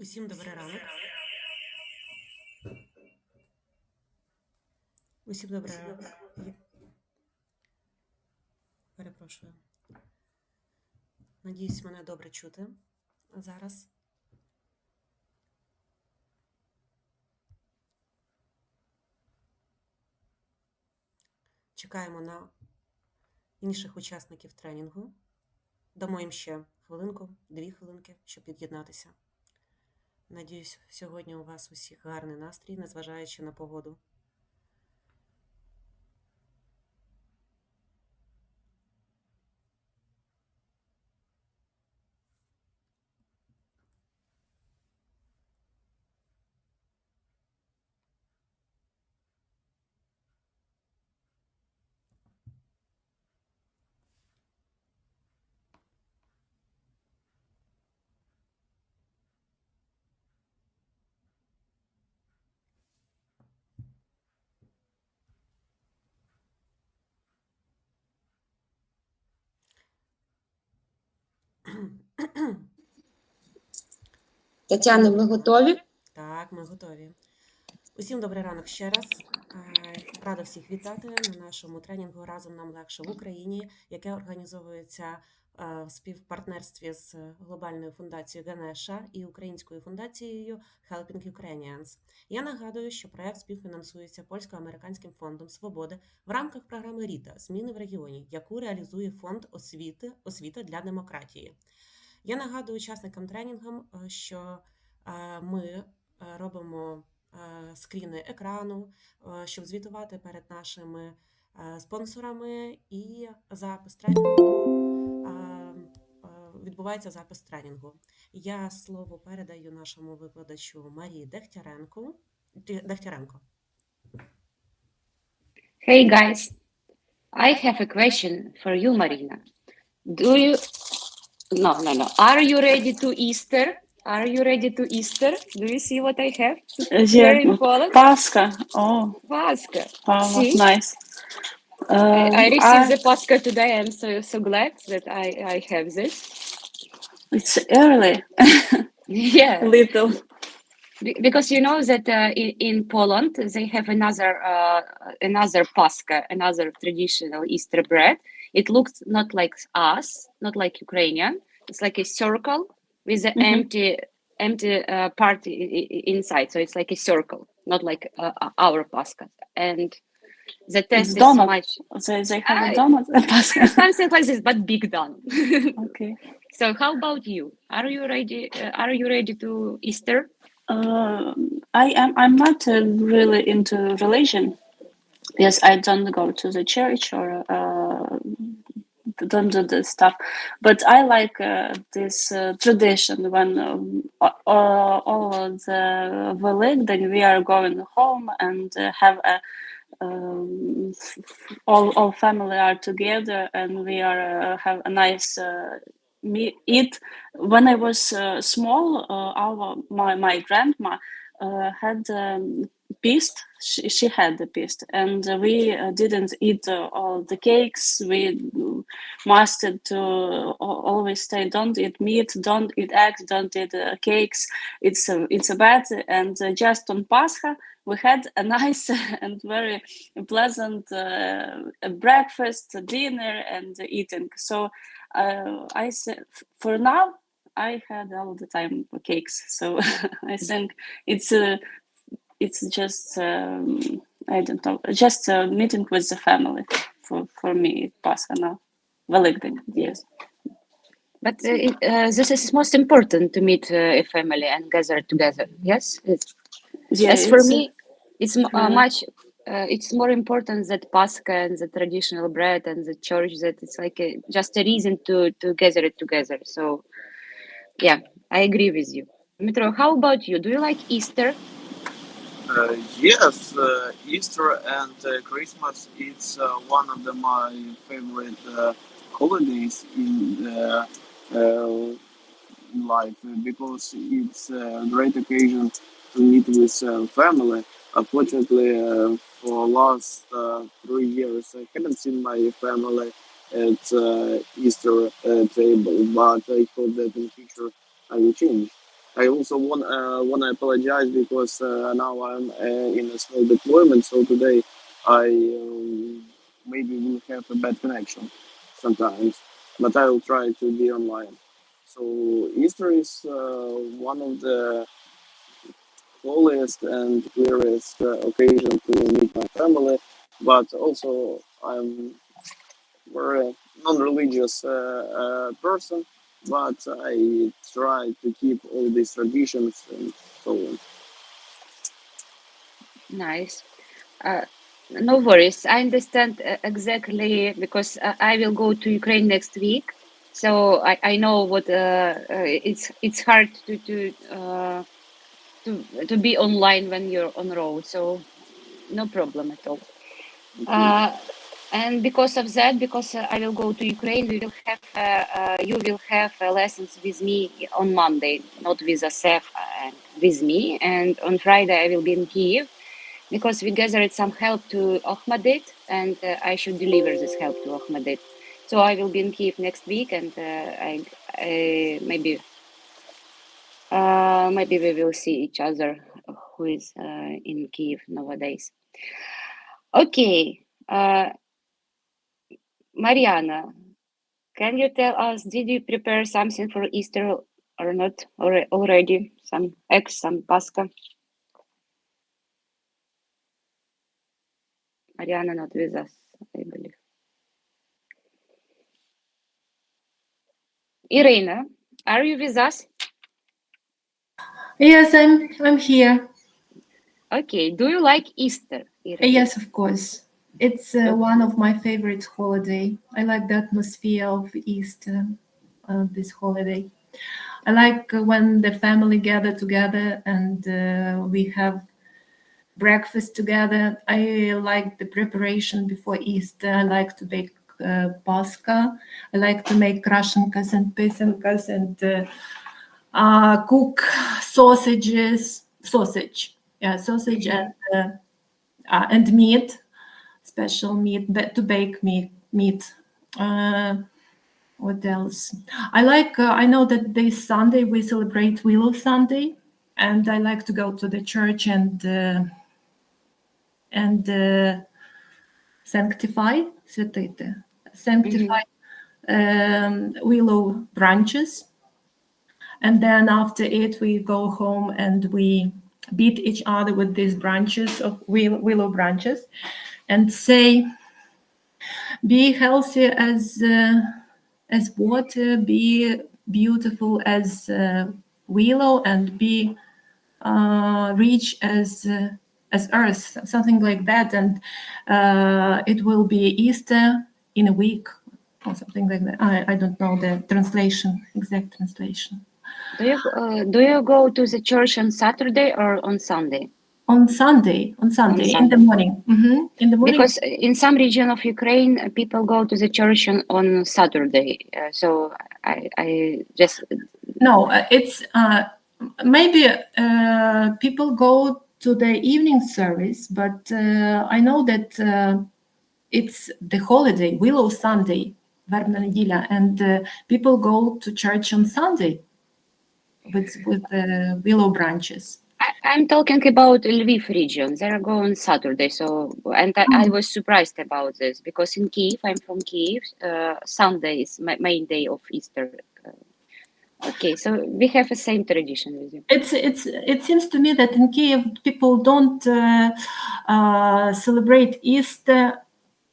Усім добрий ранок. Усім добрий ранок. Перепрошую. Надіюсь, мене добре чути зараз. Чекаємо на інших учасників тренінгу. Дамо їм ще хвилинку, 2 хвилинки, щоб під'єднатися. Надіюсь, сьогодні у вас усіх гарний настрій, незважаючи на погоду. Тетяна, ми готові? Так, ми готові. Усім добрий ранок ще раз. Рада всіх вітати на нашому тренінгу «Разом нам легше в Україні», яке організовується в співпартнерстві з глобальною фундацією ГНШ і українською фундацією Helping Ukrainians. Я нагадую, що проект співфінансується Польсько-Американським Фондом Свободи в рамках програми RITA «Зміни в регіоні», яку реалізує Фонд Освіта для Демократії. Я нагадую учасникам тренінгу, що ми робимо скріни екрану, щоб звітувати перед нашими спонсорами, і запис тренінгу відбувається запис тренінгу. Я слово передаю нашому викладачу Марії Дегтяренко. Hey guys, I have a question for you, Marina. No. Are you ready to Easter? Are you ready to Easter? Do you see what I have here in Poland? Pascha. Oh, Pascha. wow, See? nice. I received the Pascha today. I'm so glad that I have this. It's early. Yeah. Little. Because you know that in Poland they have another Pascha, another traditional Easter bread. It looks not like us, not like Ukrainian. It's like a circle with an empty part inside. So it's like a circle, not like our Pascha. And the taste is donut. much. They have a donut. Pascha. Something like this, but big donut. Okay. So how about you? Are you ready? Are you ready to Easter? I'm not really into religion. Yes, I don't go to the church or don't do this stuff, but I like this tradition when all the then we are going home and have a all family are together and we are have a nice eat. When I was small, my grandma had feast. She had the feast, and we didn't eat all the cakes. We must to always say, don't eat meat, don't eat eggs, don't eat cakes. It's a bad. And just on Pascha, we had a nice and very pleasant breakfast, dinner, and eating. So I said, for now, I had all the time cakes. So I think it's just I don't know, just a meeting with the family for me. Pascha now, Великдень, yes. But this is most important to meet a family and gather together. Yes. Yeah, as for me, it's much. It's more important that Pascha and the traditional bread and the church, that it's like just a reason to gather it together. So, yeah, I agree with you. Dmitro, how about you? Do you like Easter? Yes, Easter and Christmas, it's one of my favorite holidays in life, because it's a great occasion to meet with family. Unfortunately, for last 3 years, I haven't seen my family at Easter table, but I hope that in future I will change. I also want to apologize because now I'm in a small deployment, so today I maybe will have a bad connection sometimes, but I will try to be online. So Easter is one of the holiest and clearest occasion to meet my family, but also I'm very non-religious person, but I try to keep all these traditions and so on. Nice. No worries. I understand exactly because I will go to Ukraine next week, so I know what it's hard to be online when you're on road. So no problem at all. And because of that, because I will go to Ukraine, we will have you will have lessons with me on Monday, not with Asef, with me. And on Friday I will be in Kiev because we gathered some help to Ahmadit, and I should deliver this help to Ahmadit. So I will be in Kiev next week, and maybe we will see each other who is in Kiev nowadays. Okay. Mariana, can you tell us, did you prepare something for Easter or not already? Some eggs, some pasta? Mariana not with us, I believe. Irina, are you with us? Yes, I'm here. Okay, do you like Easter, Irina? Yes, of course. It's one of my favorite holiday. I like the atmosphere of Easter, this holiday. I like when the family gather together and we have breakfast together. I like the preparation before Easter. I like to bake Pascha. I like to make krashenkas and pisankas and cook sausage and meat, special meat, to bake meat. What else? I know that this Sunday we celebrate Willow Sunday, and I like to go to the church and sanctify willow branches. And then after it, we go home and we beat each other with these branches of willow branches and say, be healthy as water, be beautiful as willow, and be rich as earth, something like that. And it will be Easter in a week or something like that. I don't know the exact translation. Do you go to the church on Saturday or on Sunday? On Sunday, in the morning. Mm-hmm. In the morning. Because in some region of Ukraine, people go to the church on Saturday. So I just... No, it's maybe people go to the evening service, but I know that it's the holiday, Willow Sunday, Вербна неділя, and people go to church on Sunday with willow branches. I'm talking about Lviv region. They are going Saturday. So, and I was surprised about this because in Kiev, I'm from Kiev, Sunday is my main day of Easter. Okay, so we have the same tradition with you. It seems to me that in Kiev people don't celebrate Easter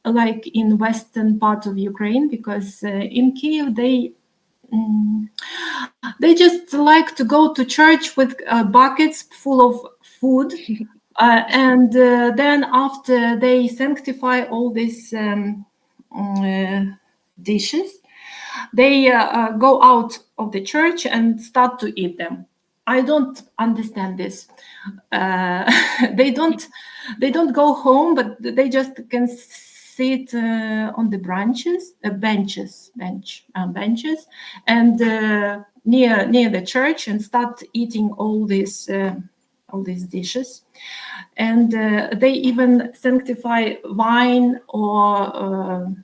like in western part of Ukraine, because in Kiev they just like to go to church with buckets full of food, and then after they sanctify all these dishes, they go out of the church and start to eat them. I don't understand this. They don't go home, but they just can sit on the benches, and near the church, and start eating all these dishes. And they even sanctify wine or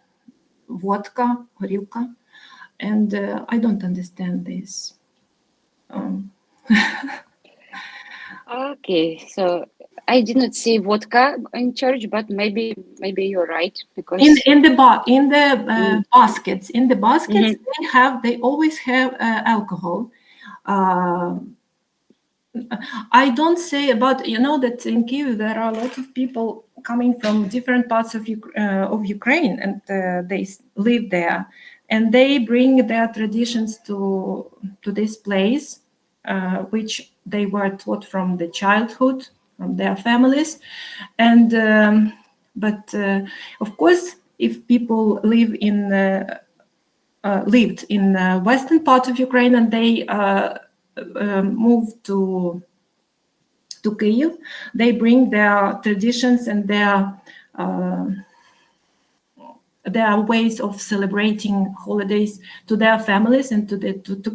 vodka, горілка. And I don't understand this. Okay, so I did not see vodka in church, but maybe you're right, because In the baskets, Mhm. they always have alcohol. I don't say about, that in Kyiv there are a lot of people coming from different parts of Ukraine, and they live there, and they bring their traditions to this place, which they were taught from the childhood, from their families, and but of course, if people lived in western part of Ukraine and they moved to Kyiv, they bring their traditions and their ways of celebrating holidays to their families and to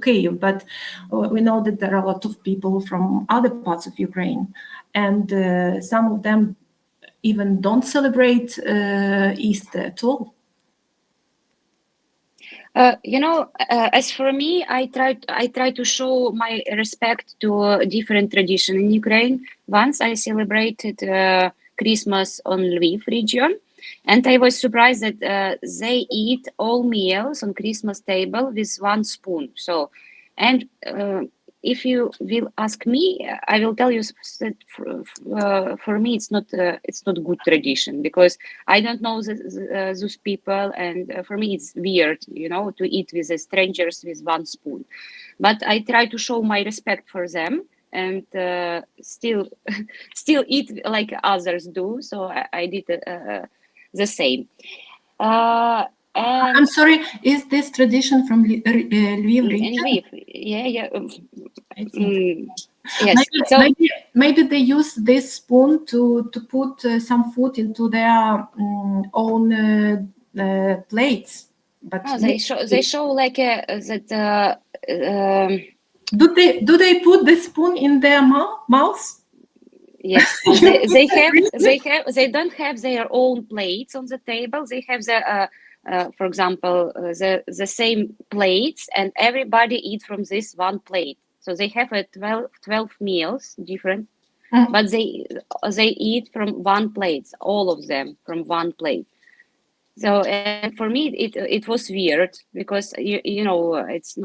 Kyiv. But we know that there are a lot of people from other parts of Ukraine, and some of them even don't celebrate Easter at all. As for me, I try to show my respect to different tradition in Ukraine. Once I celebrated Christmas on Lviv region, and I was surprised that they eat all meals on Christmas table with one spoon. So, and if you will ask me, I will tell you that for me it's not good tradition, because I don't know those people, and for me it's weird, to eat with strangers with one spoon. But I try to show my respect for them, and still eat like others do. So I did the same. And I'm sorry, is this tradition from Lviv region? in Lviv, yeah. It's interesting. Yes. So Maybe they use this spoon to put some food into their own plates. But they show like that. Do they put the spoon in their mouth? Yes, they don't have their own plates on the table. They have for example, the same plates, and everybody eat from this one plate. So they have 12 meals different, but they eat from one plate, all of them from one plate. So and for me it was weird, because it's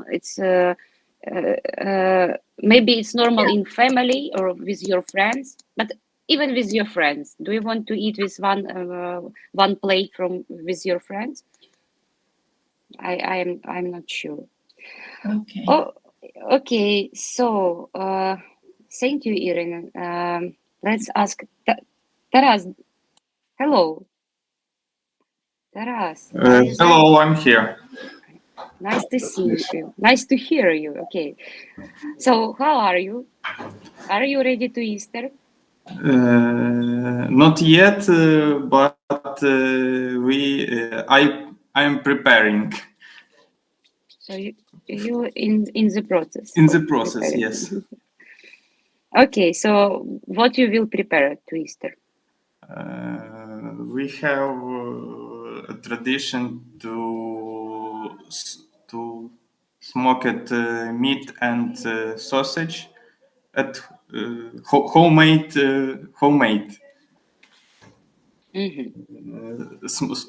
maybe it's normal in family or with your friends, but even with your friends, do you want to eat with one plate with your friends? I'm not sure. Okay. Oh, okay. So thank you, Irina. Let's ask Taras. Hello, Taras. Are you there? Hello, I'm here. Nice to see you. Nice to hear you. Okay. So how are you? Are you ready to Easter? Not yet, but I'm preparing. So you in the process. In of the process, preparing. yes. Okay. So what you will prepare to Easter? We have a tradition to smoked meat and sausage at homemade.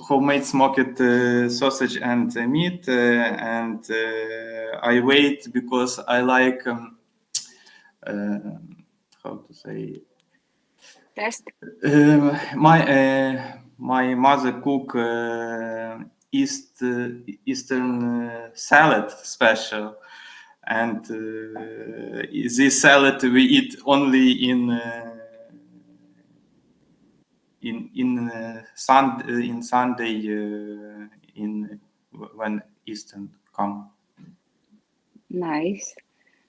Homemade smoked sausage and meat, and I wait because I like how to say. Test. My mother cook Eastern salad special, and this salad we eat only in Sunday when Eastern come. Nice.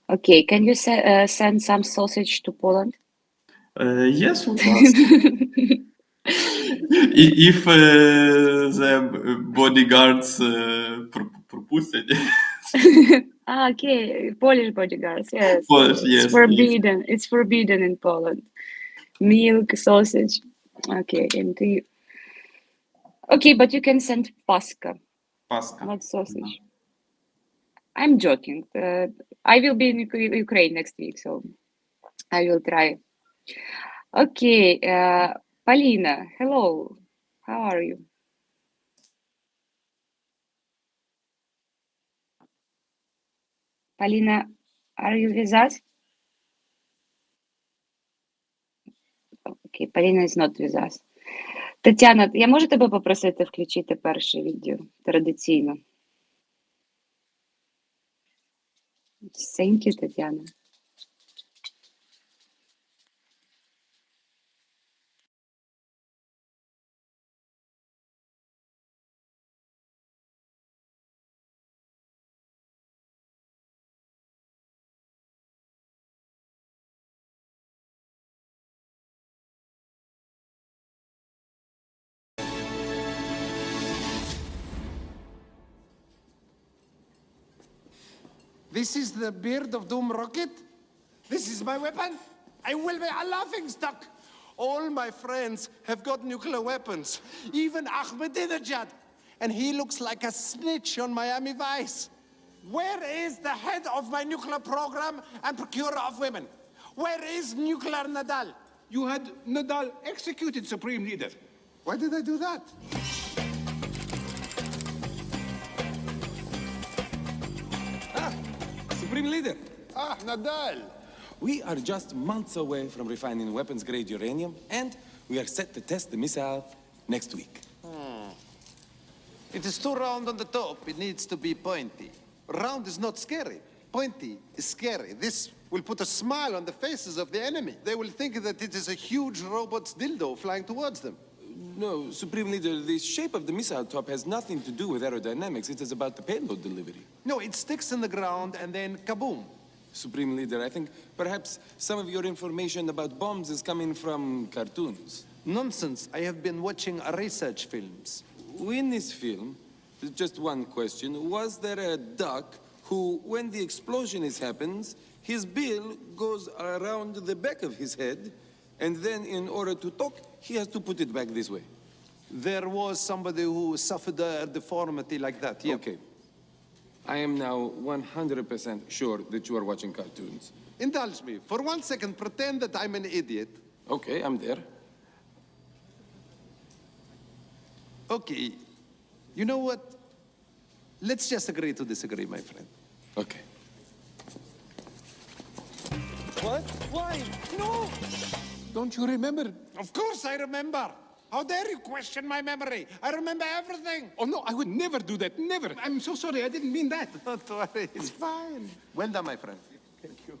Okay. Can you send some sausage to Poland? Yes, of course. If the bodyguards пропустять. Okay, Polish bodyguards. Yes, Polish, yes, it's forbidden. It's forbidden in Poland. Milk, sausage. Okay, okay, but you can send paska, Paska. not sausage. I'm I'm joking. I will be in Ukraine next week, so I will try. Okay, Polina, hello. How are you? Polina, are you with us? Okay, Polina is not with us. Тетяна, я можу тебе попросити включити перше відео традиційно? Thank you, Тетяна. This is the Beard of Doom rocket? This is my weapon? I will be a laughingstock. All my friends have got nuclear weapons, even Ahmadinejad. And he looks like a snitch on Miami Vice. Where is the head of my nuclear program and procurer of women? Where is nuclear Nadal? You had Nadal executed, Supreme Leader. Why did I do that? Supreme Leader, Ah, Nadal. we are just months away from refining weapons-grade uranium, and we are set to test the missile next week. It is too round on the top. It needs to be pointy. Round is not scary. Pointy is scary. This will put a smile on the faces of the enemy. They will think that it is a huge robot's dildo flying towards them. No, Supreme Leader, the shape of the missile top has nothing to do with aerodynamics. It is about the payload delivery. No, it sticks in the ground and then kaboom. Supreme Leader, I think perhaps some of your information about bombs is coming from cartoons. Nonsense. I have been watching research films. In this film, just one question, was there a duck who, when the explosion happens, his bill goes around the back of his head, and then in order to talk, he has to put it back this way? There was somebody who suffered a deformity like that, yeah. Okay. I am now 100% sure that you are watching cartoons. Indulge me. For 1 second, pretend that I'm an idiot. Okay, I'm there. Okay. You know what? Let's just agree to disagree, my friend. Okay. What? Why? No! Don't you remember? Of course I remember. How dare you question my memory? I remember everything. Oh, no, I would never do that. Never. I'm so sorry. I didn't mean that. Don't worry, it's fine. Well done, my friend. Thank you.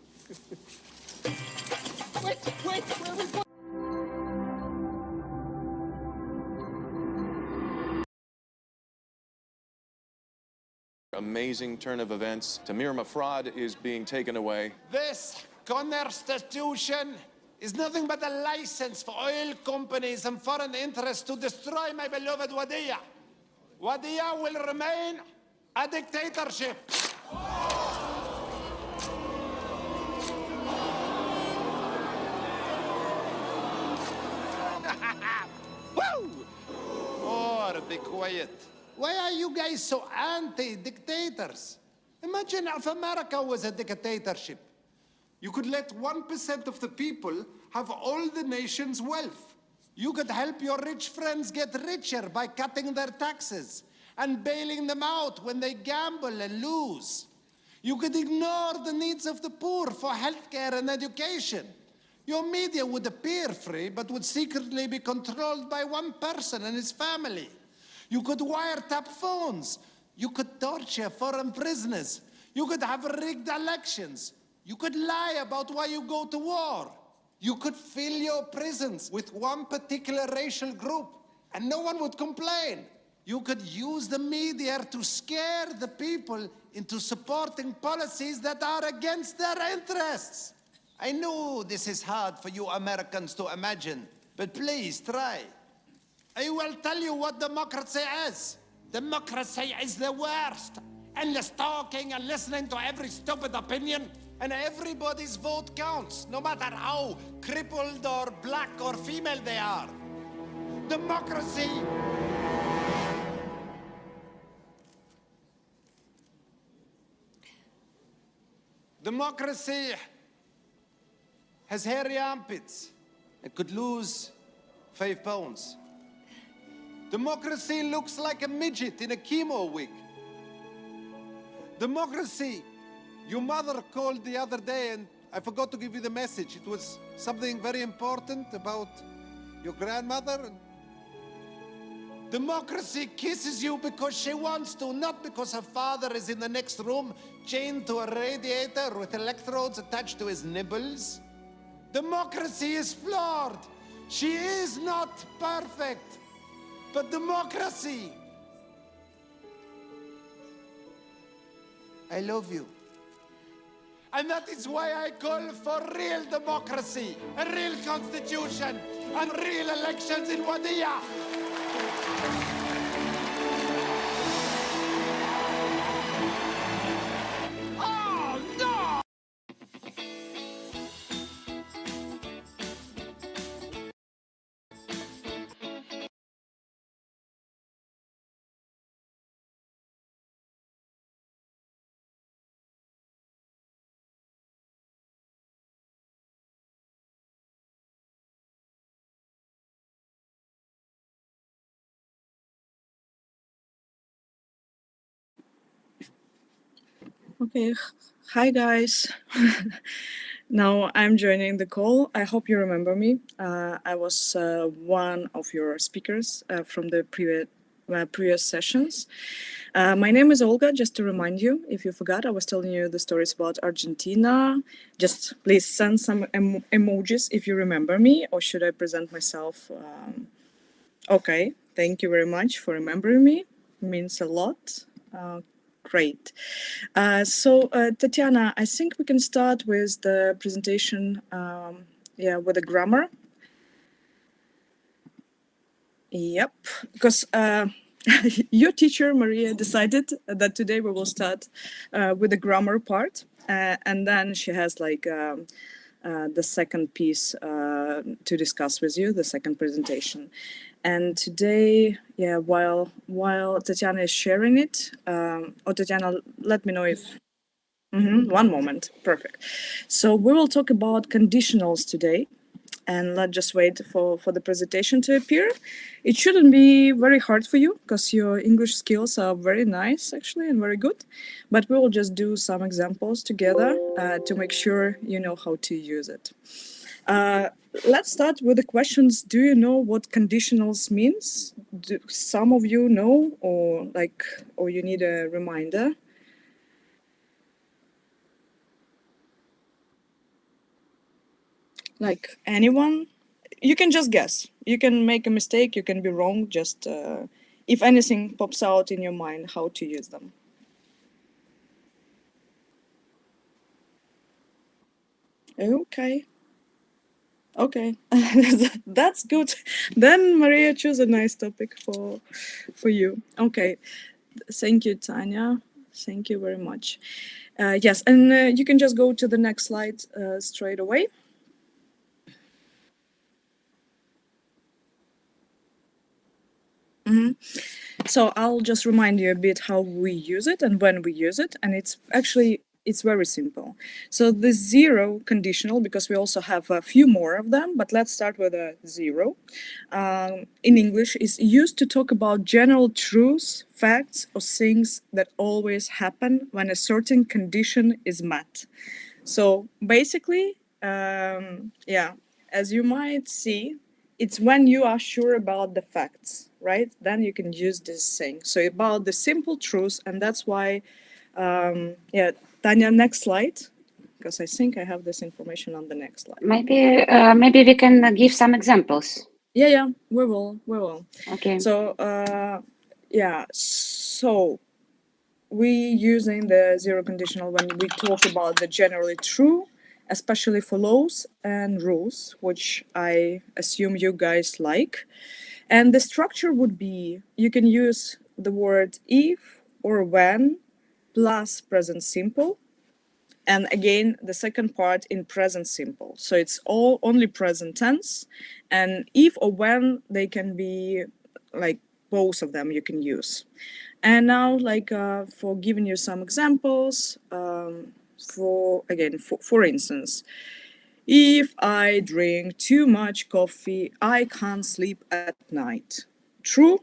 Wait, where are we going? Amazing turn of events. Tamir Mafrad is being taken away. This constitution is nothing but a license for oil companies and foreign interests to destroy my beloved Wadiya. Wadiya will remain a dictatorship. Woo! Oh, be quiet. Why are you guys so anti-dictators? Imagine if America was a dictatorship. You could let 1% of the people have all the nation's wealth. You could help your rich friends get richer by cutting their taxes and bailing them out when they gamble and lose. You could ignore the needs of the poor for healthcare and education. Your media would appear free, but would secretly be controlled by one person and his family. You could wiretap phones. You could torture foreign prisoners. You could have rigged elections. You could lie about why you go to war. You could fill your prisons with one particular racial group, and no one would complain. You could use the media to scare the people into supporting policies that are against their interests. I know this is hard for you Americans to imagine, but please try. I will tell you what democracy is. Democracy is the worst. Endless talking and listening to every stupid opinion, and everybody's vote counts, no matter how crippled or black or female they are. Democracy. Democracy has hairy armpits and could lose 5 pounds. Democracy looks like a midget in a chemo wig. Democracy, your mother called the other day and I forgot to give you the message. It was something very important about your grandmother. Democracy kisses you because she wants to, not because her father is in the next room chained to a radiator with electrodes attached to his nipples. Democracy is flawed. She is not perfect. But democracy, I love you. And that is why I call for real democracy, a real constitution, and real elections in 1 year. Oh, no! Okay, hi guys. Now I'm joining the call. I hope you remember me. I was one of your speakers from the previous sessions. My name is Olga, just to remind you, if you forgot, I was telling you the stories about Argentina. Just please send some emojis if you remember me, or should I present myself? Okay, thank you very much for remembering me. Means a lot. Great. So, Tatiana, I think we can start with the presentation, with the grammar. Yep, because your teacher, Maria, decided that today we will start with the grammar part, and then she has like the second piece to discuss with you, the second presentation. And today, while Tatiana is sharing it, Tatiana, let me know if... one moment, perfect. So we will talk about conditionals today, and let's just wait for the presentation to appear. It shouldn't be very hard for you, because your English skills are very nice, actually, and very good. But we will just do some examples together to make sure you know how to use it. Let's start with the questions. Do you know what conditionals means? Do some of you know, or you need a reminder? Like anyone? You can just guess. You can make a mistake, you can be wrong, just if anything pops out in your mind, how to use them. Okay. Okay, that's good. Then Maria, choose a nice topic for you. Okay, thank you, Tanya. Thank you very much. Yes, and you can just go to the next slide straight away. So I'll just remind you a bit how we use it and when we use it, and it's very simple. So the zero conditional, because we also have a few more of them, but let's start with a zero. In English, is used to talk about general truths, facts, or things that always happen when a certain condition is met. So basically, as you might see, it's when you are sure about the facts, right? Then you can use this thing. So about the simple truth, and that's why, Tanya, next slide, because I think I have this information on the next slide. Maybe we can give some examples. Yeah, we will. Okay. So, so we using the zero conditional when we talk about the generally true, especially for laws and rules, which I assume you guys like. And the structure would be, you can use the word if or when plus present simple. And again, the second part in present simple. So it's all only present tense. And if or when, they can be like both of them you can use. And now, for giving you some examples, For instance, if I drink too much coffee, I can't sleep at night. True?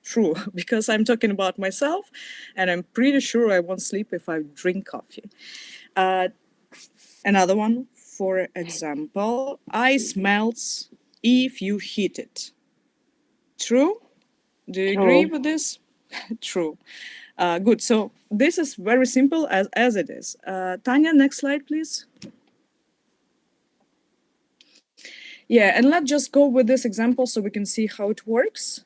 True, because I'm talking about myself, and I'm pretty sure I won't sleep if I drink coffee. Another one, for example, ice melts if you heat it. True? Do you agree with this? True. Good. So this is very simple as it is. Tanya, next slide, please. Yeah, and let's just go with this example so we can see how it works.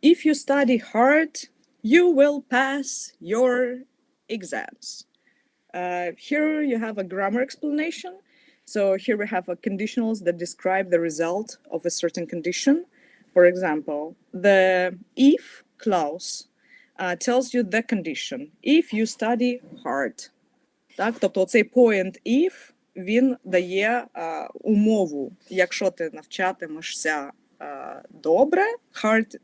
If you study hard, you will pass your exams. Here you have a grammar explanation. So here we have conditionals that describe the result of a certain condition. For example, the if clause tells you the condition. If you study hard. Так? Тобто цей point if, він дає умову. Якщо ти навчатимешся добре, hard,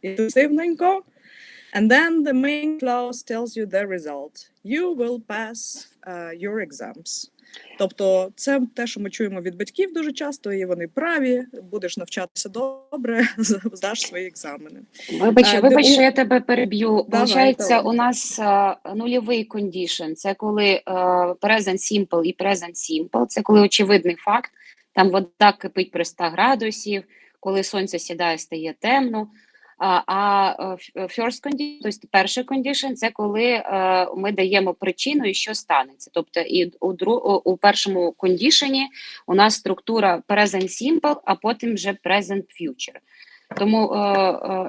інтенсивненько, and then the main clause tells you the result. You will pass your exams. Тобто це те, що ми чуємо від батьків дуже часто, і вони праві, будеш навчатися добре, здаш свої екзамени. Вибач, що я тебе переб'ю. Получається, у нас нульовий кондішн, це коли present simple і present simple, це коли очевидний факт, там вода кипить при 100 градусів, коли сонце сідає, стає темно. А first condition, тобто перший condition, це коли ми даємо причину і що станеться. Тобто і у першому кондішені у нас структура present simple, а потім вже present future. Тому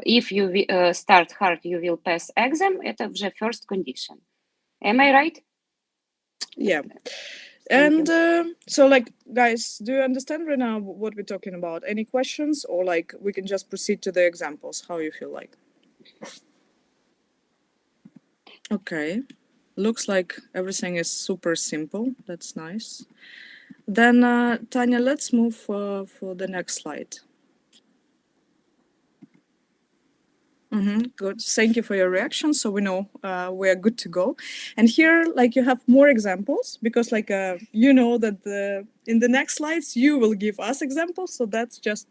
if you start hard, you will pass exam, це вже first condition. Am I right? Yeah. And so, like, guys, do you understand right now what we're talking about? Any questions, or like we can just proceed to the examples? How you feel like? Okay, looks like everything is super simple. That's nice. Then, Tanya, let's move for the next slide. Good. Thank you for your reaction. So we know we are good to go. And here, like, you have more examples because, like, you know that in the next slides you will give us examples. So that's just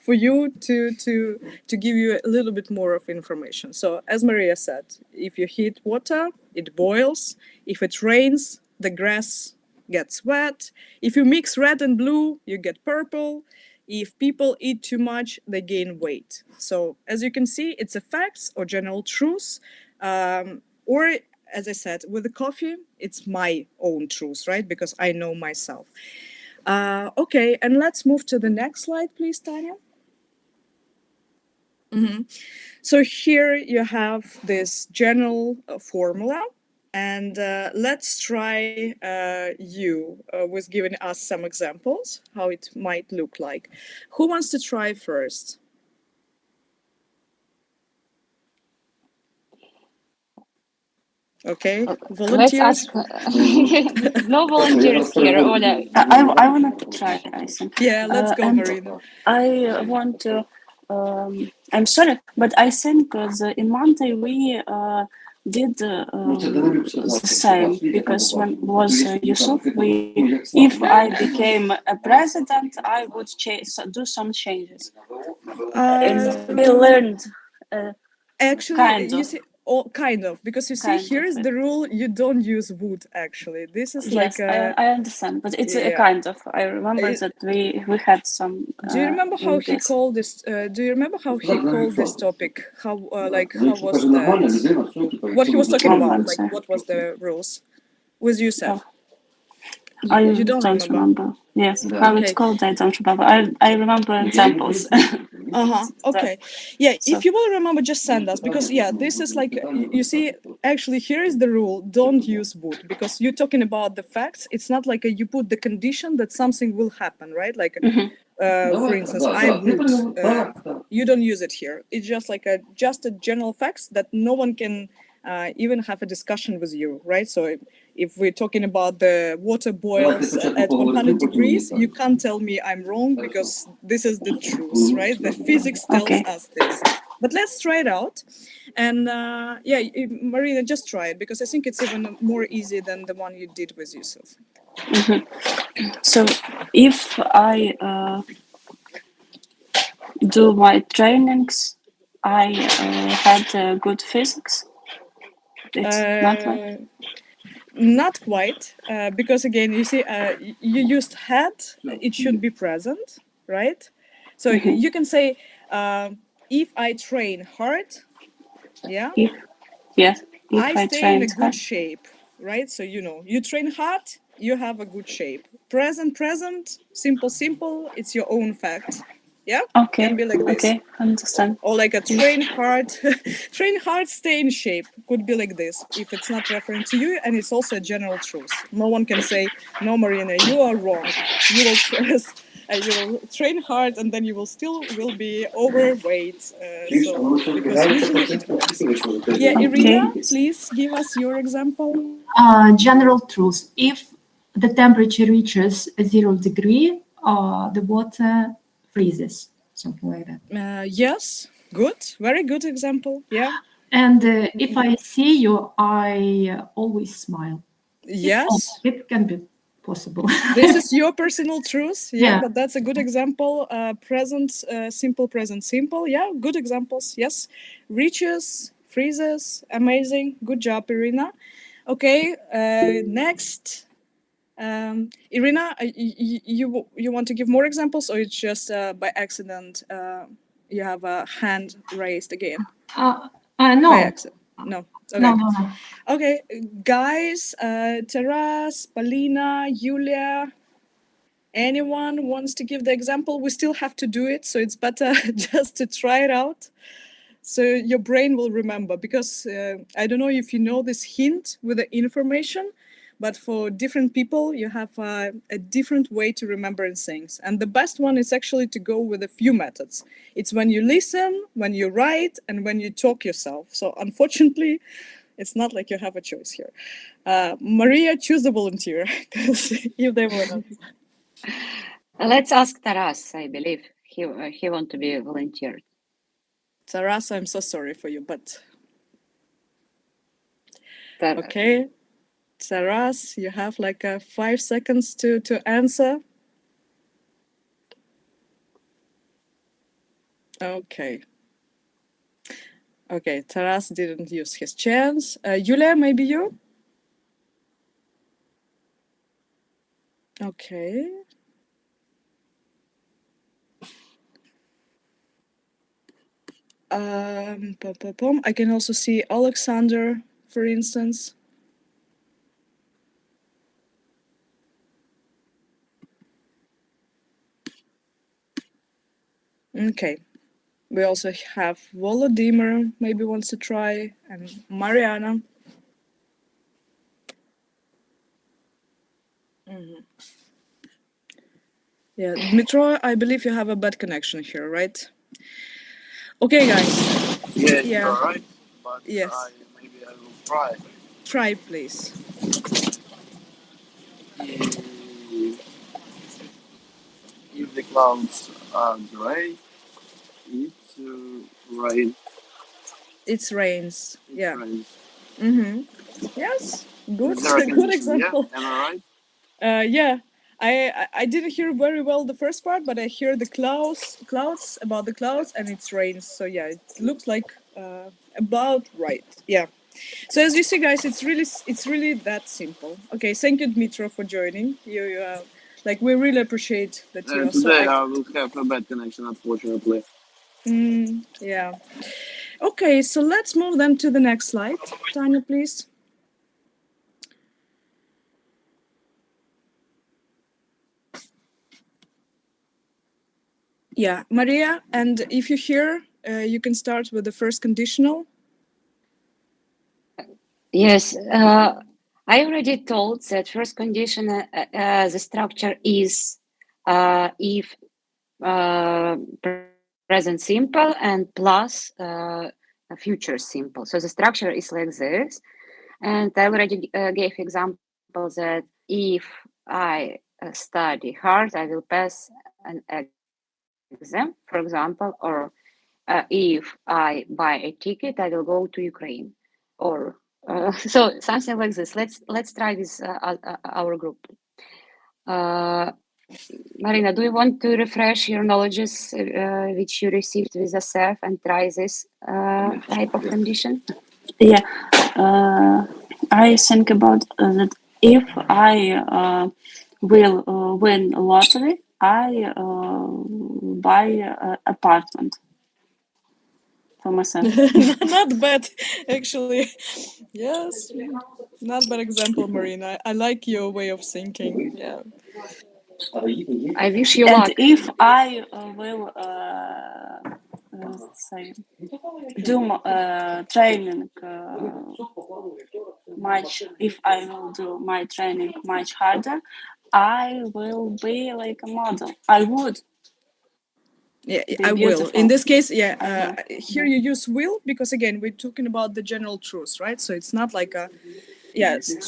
for you to give you a little bit more of information. So as Maria said, if you heat water, it boils. If it rains, the grass gets wet. If you mix red and blue, you get purple. If people eat too much, they gain weight. So as you can see, it's a facts or general truths. Or as I said, with the coffee, it's my own truth, right? Because I know myself. Okay, and let's move to the next slide, please, Tanya. So here you have this general formula. And let's try you with giving us some examples, how it might look like. Who wants to try first? Okay, volunteers? No volunteers here, Ola. I want to try, I think. Yeah, let's go, Marina. I want to, I'm sorry, but I think in Monday we did the same, because when was Yusuf, if I became a president, I would do some changes. We learned actually, kind you of. see, kind of, because you see, here is the rule: you don't use would. Actually, this is like I understand, but it's a kind of. I remember that we had some. Do you remember how he called this? Do you remember how he called this topic? How how was that? What he was talking about? Like, what was the rules? With Yusuf? You don't remember? Yes, how it's called, I don't remember. I remember examples. Okay. Yeah, if you will remember, just send us, because this is like, you see, actually here is the rule: don't use would, because you're talking about the facts. It's not like you put the condition that something will happen, right? Like, for instance, I would. You don't use it here. It's just like just a general facts that no one can even have a discussion with you, right? So if we're talking about the water boils at 100 degrees, you can't tell me I'm wrong, because this is the truth, right? The physics tells us this. But let's try it out. And yeah, Marina, just try it because I think it's even more easy than the one you did with Yusuf. So if I do my trainings, I had good physics. It's not like... Not quite, because again, you see, you used had, it should be present, right? So you can say, if I train hard, yeah, If I stay in a train good shape, right? So, you know, you train hard, you have a good shape. Present, simple, it's your own fact. Yeah? Okay. Can be like this. Okay, understand. Or like a train hard, stay in shape. Could be like this if it's not referring to you, and it's also a general truth. No one can say, no, Marina, you are wrong. You will stress, you will train hard, and then you will be overweight. So because usually it works. Yeah, Irina, please give us your example. General truth. If the temperature reaches 0 degree, the water freezes, something like that. Yes, good. Very good example. Yeah. And if I see you, I always smile. Yes. It can be possible. This is your personal truth. Yeah. But that's a good example. Present, simple. Yeah, good examples. Yes. Reaches, freezes, amazing. Good job, Irina. Okay, next. Irina, you want to give more examples, or it's just by accident you have a hand raised again? No. By accident. No. Okay. No. Okay, guys, Taras, Polina, Yulia, anyone wants to give the example? We still have to do it, so it's better just to try it out. So your brain will remember, because I don't know if you know this hint with the information, but for different people, you have a different way to remember things. And the best one is actually to go with a few methods. It's when you listen, when you write, and when you talk yourself. So unfortunately, it's not like you have a choice here. Maria, choose the volunteer, because if they want. Let's ask Taras, I believe. He wants to be volunteered. Taras, I'm so sorry for you, but... Okay. Taras, you have like 5 seconds to answer. Okay. Okay, Taras didn't use his chance. Yulia, maybe you? Okay. I can also see Alexander, for instance. Okay. We also have Volodymyr, maybe wants to try, and Mariana. Yeah, Dmitro, I believe you have a bad connection here, right? Okay, guys. Yeah, you're right. But yes. Maybe I will try. Try, please. If the clouds are gray, it's rain. It rains. Yeah. Rains. Yes. Good. Is there a Good condition? example. Yeah, am I right? Yeah. I didn't hear very well the first part, but I hear the clouds about the clouds, and it rains. So yeah, it looks like about right. Yeah. So as you see, guys, it's really that simple. Okay, thank you, Dmitro, for joining. You like, we really appreciate that you are so Today active. I will have a bad connection, unfortunately. Yeah. Okay, so let's move then to the next slide. Tanya, please. Yeah, Maria, and if you're here, you can start with the first conditional. Yes, I already told that first condition, the structure is if present simple and plus future simple. So the structure is like this. And I already gave example that if I study hard, I will pass an exam, for example, or if I buy a ticket, I will go to Ukraine, or so something like this. Let's try this our group. Marina, do you want to refresh your knowledges which you received with the SEF and try this type of condition? Yeah, I think about that if I will win lottery, I buy an apartment for myself. Not bad, actually. Yes, not bad example, Marina. I like your way of thinking. Yeah. I wish you And luck. if I will say do training much, if I will do my training much harder, I will be like a model. I would. Yeah, Be I will. beautiful. In this case, I yeah, here you use will because again we're talking about the general truth, right? So it's not like a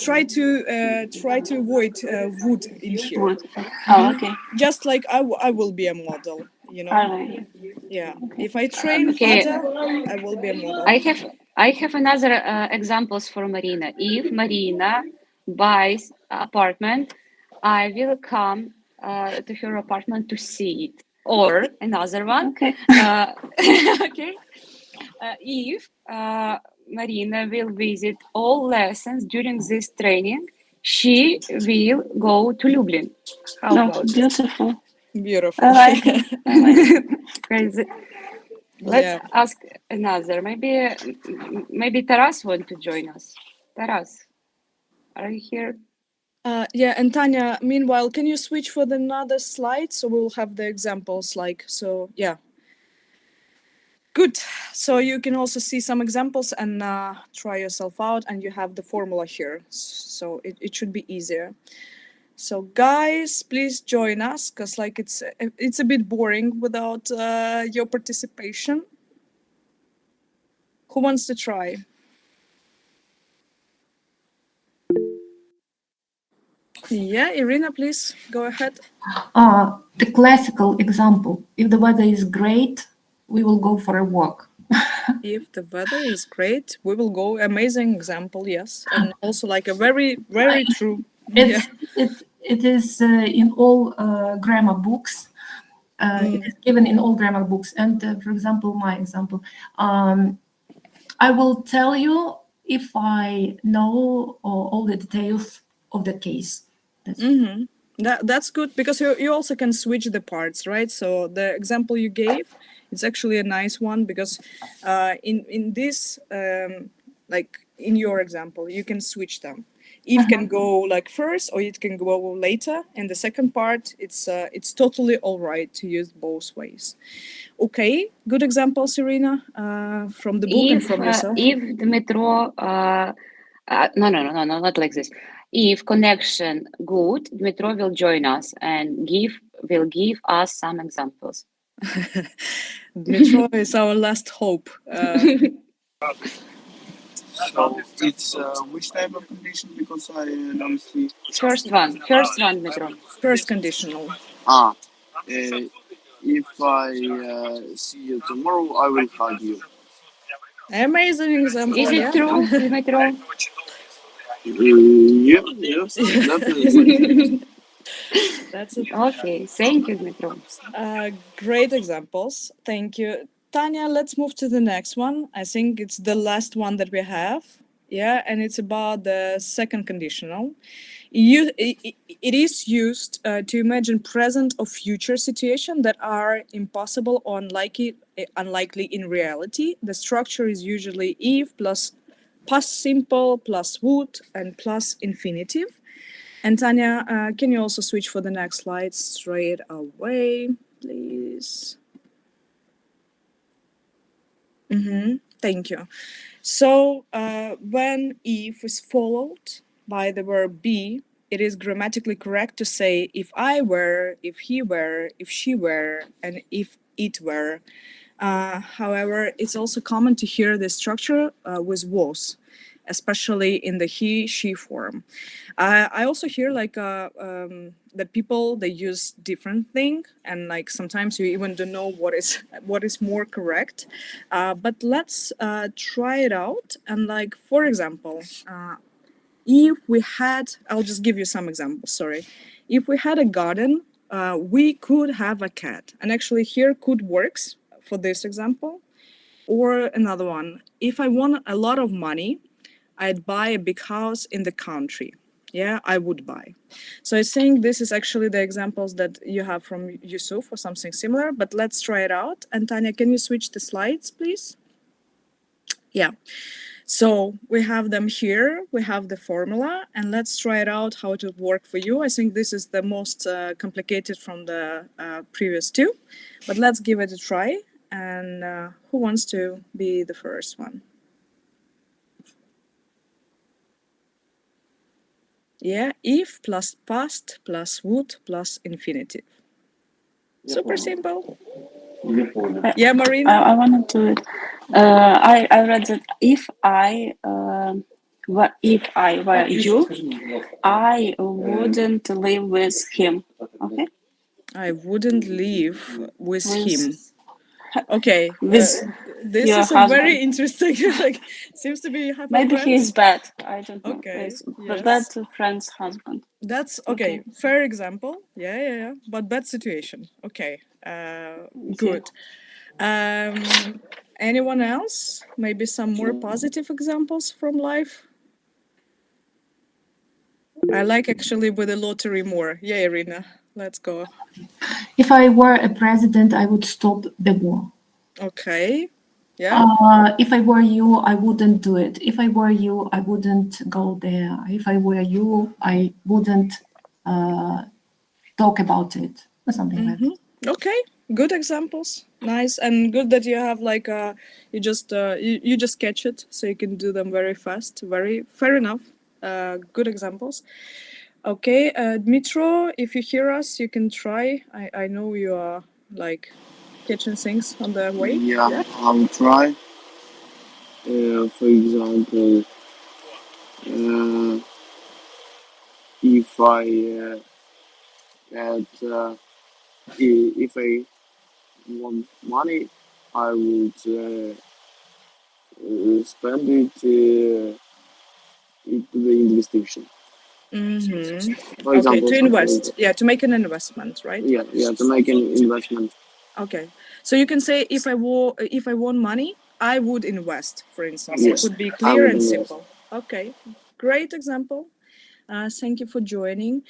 try to avoid would in here. would. Oh, okay. Just like I will be a model, you know. I will. Yeah. If I train Okay. harder, I will be a model. I have another examples for Marina. If Marina buys apartment, I will come to her apartment to see it. Or another one. Okay. Okay. If Marina will visit all lessons during this training, she will go to Lublin. How No, about this? beautiful. Beautiful. I like it. I like it. Crazy. Let's Yeah. ask another. Maybe Taras want to join us. Taras, are you here? Yeah, and Tanya, meanwhile, can you switch for another slide so we'll have the examples like so? Yeah. Good. So you can also see some examples and try yourself out, and you have the formula here. So it should be easier. So guys, please join us because like it's a bit boring without your participation. Who wants to try? Yeah, Irina, please go ahead. The classical example: if the weather is great, we will go for a walk. If the weather is great, we will go. Amazing example, yes, and also like a very, very true. It is in all grammar books. It is given in all grammar books. And for example, my example, I will tell you if I know all the details of the case. That's good because you also can switch the parts, right? So the example you gave, it's actually a nice one because in this like in your example, you can switch them. If can go like first or it can go later. And the second part, it's totally all right to use both ways. Okay, good example, Serena, from the book and from yourself. If Dmitro, no, not like this. If connection good, Dmitro will join us and will give us some examples. Dmitro is our last hope. So it's which type of condition? Because I don't see. First one, Dmitro. First conditional. If I see you tomorrow, I will hug you. Amazing example. Is it true, Dmitro? Yes, definitely. That's it. Okay, thank you, Dmitro. Great examples. Thank you. Tanya, let's move to the next one. I think it's the last one that we have. Yeah, and it's about the second conditional. It is used to imagine present or future situations that are impossible or unlikely in reality. The structure is usually if plus past simple plus would and plus infinitive. And Tanya, can you also switch for the next slide straight away, please? Thank you. So when if is followed by the verb be, it is grammatically correct to say if I were, if he were, if she were, and if it were. However, it's also common to hear the structure with was. especially in the he, she form. I also hear like that people, they use different thing, and like sometimes you even don't know what is more correct. But let's try it out. And like, for example, if we had, I'll just give you some examples, sorry. If we had a garden, we could have a cat. And actually here could works for this example. Or another one, if I want a lot of money, I'd buy a big house in the country. Yeah, I would buy. So I think this is actually the examples that you have from Yusuf or something similar, but let's try it out. And Tanya, can you switch the slides, please? Yeah. So we have them here, we have the formula, and let's try it out how it would work for you. I think this is the most complicated from the previous two, but let's give it a try. And who wants to be the first one? Yeah, if plus past plus would plus infinitive. Super simple. Yeah, Marina? I want to do it. I read that if I were you, I wouldn't live with him. Okay. I wouldn't live with him. Okay. With this your is a husband. very interesting. Like, seems to be you have. Maybe he is bad. I don't know. Okay. But bad friend's husband. That's okay. Fair example. Yeah. But bad situation. Okay. Good. Anyone else? Maybe some more positive examples from life? I like actually with the lottery more. Yeah, Irina, let's go. If I were a president, I would stop the war. Okay. Yeah. If I were you, I wouldn't do it. If I were you, I wouldn't go there. If I were you, I wouldn't talk about it or something like that. Okay. Good examples. Nice. And good that you have like you just catch it, so you can do them very fast. Very fair enough. Good examples. Okay, Dmitro, if you hear us, you can try. I know you are like catching things on the way. Yeah. I'll try. For example, if I if I want money, I would spend it into the investigation. For example, to invest. Yeah, to make an investment, right? Yeah, to make an investment. Okay, so you can say if I want money, I would invest. For instance, Yes, it could be clear and invest. simple. Okay, great example. Thank you for joining.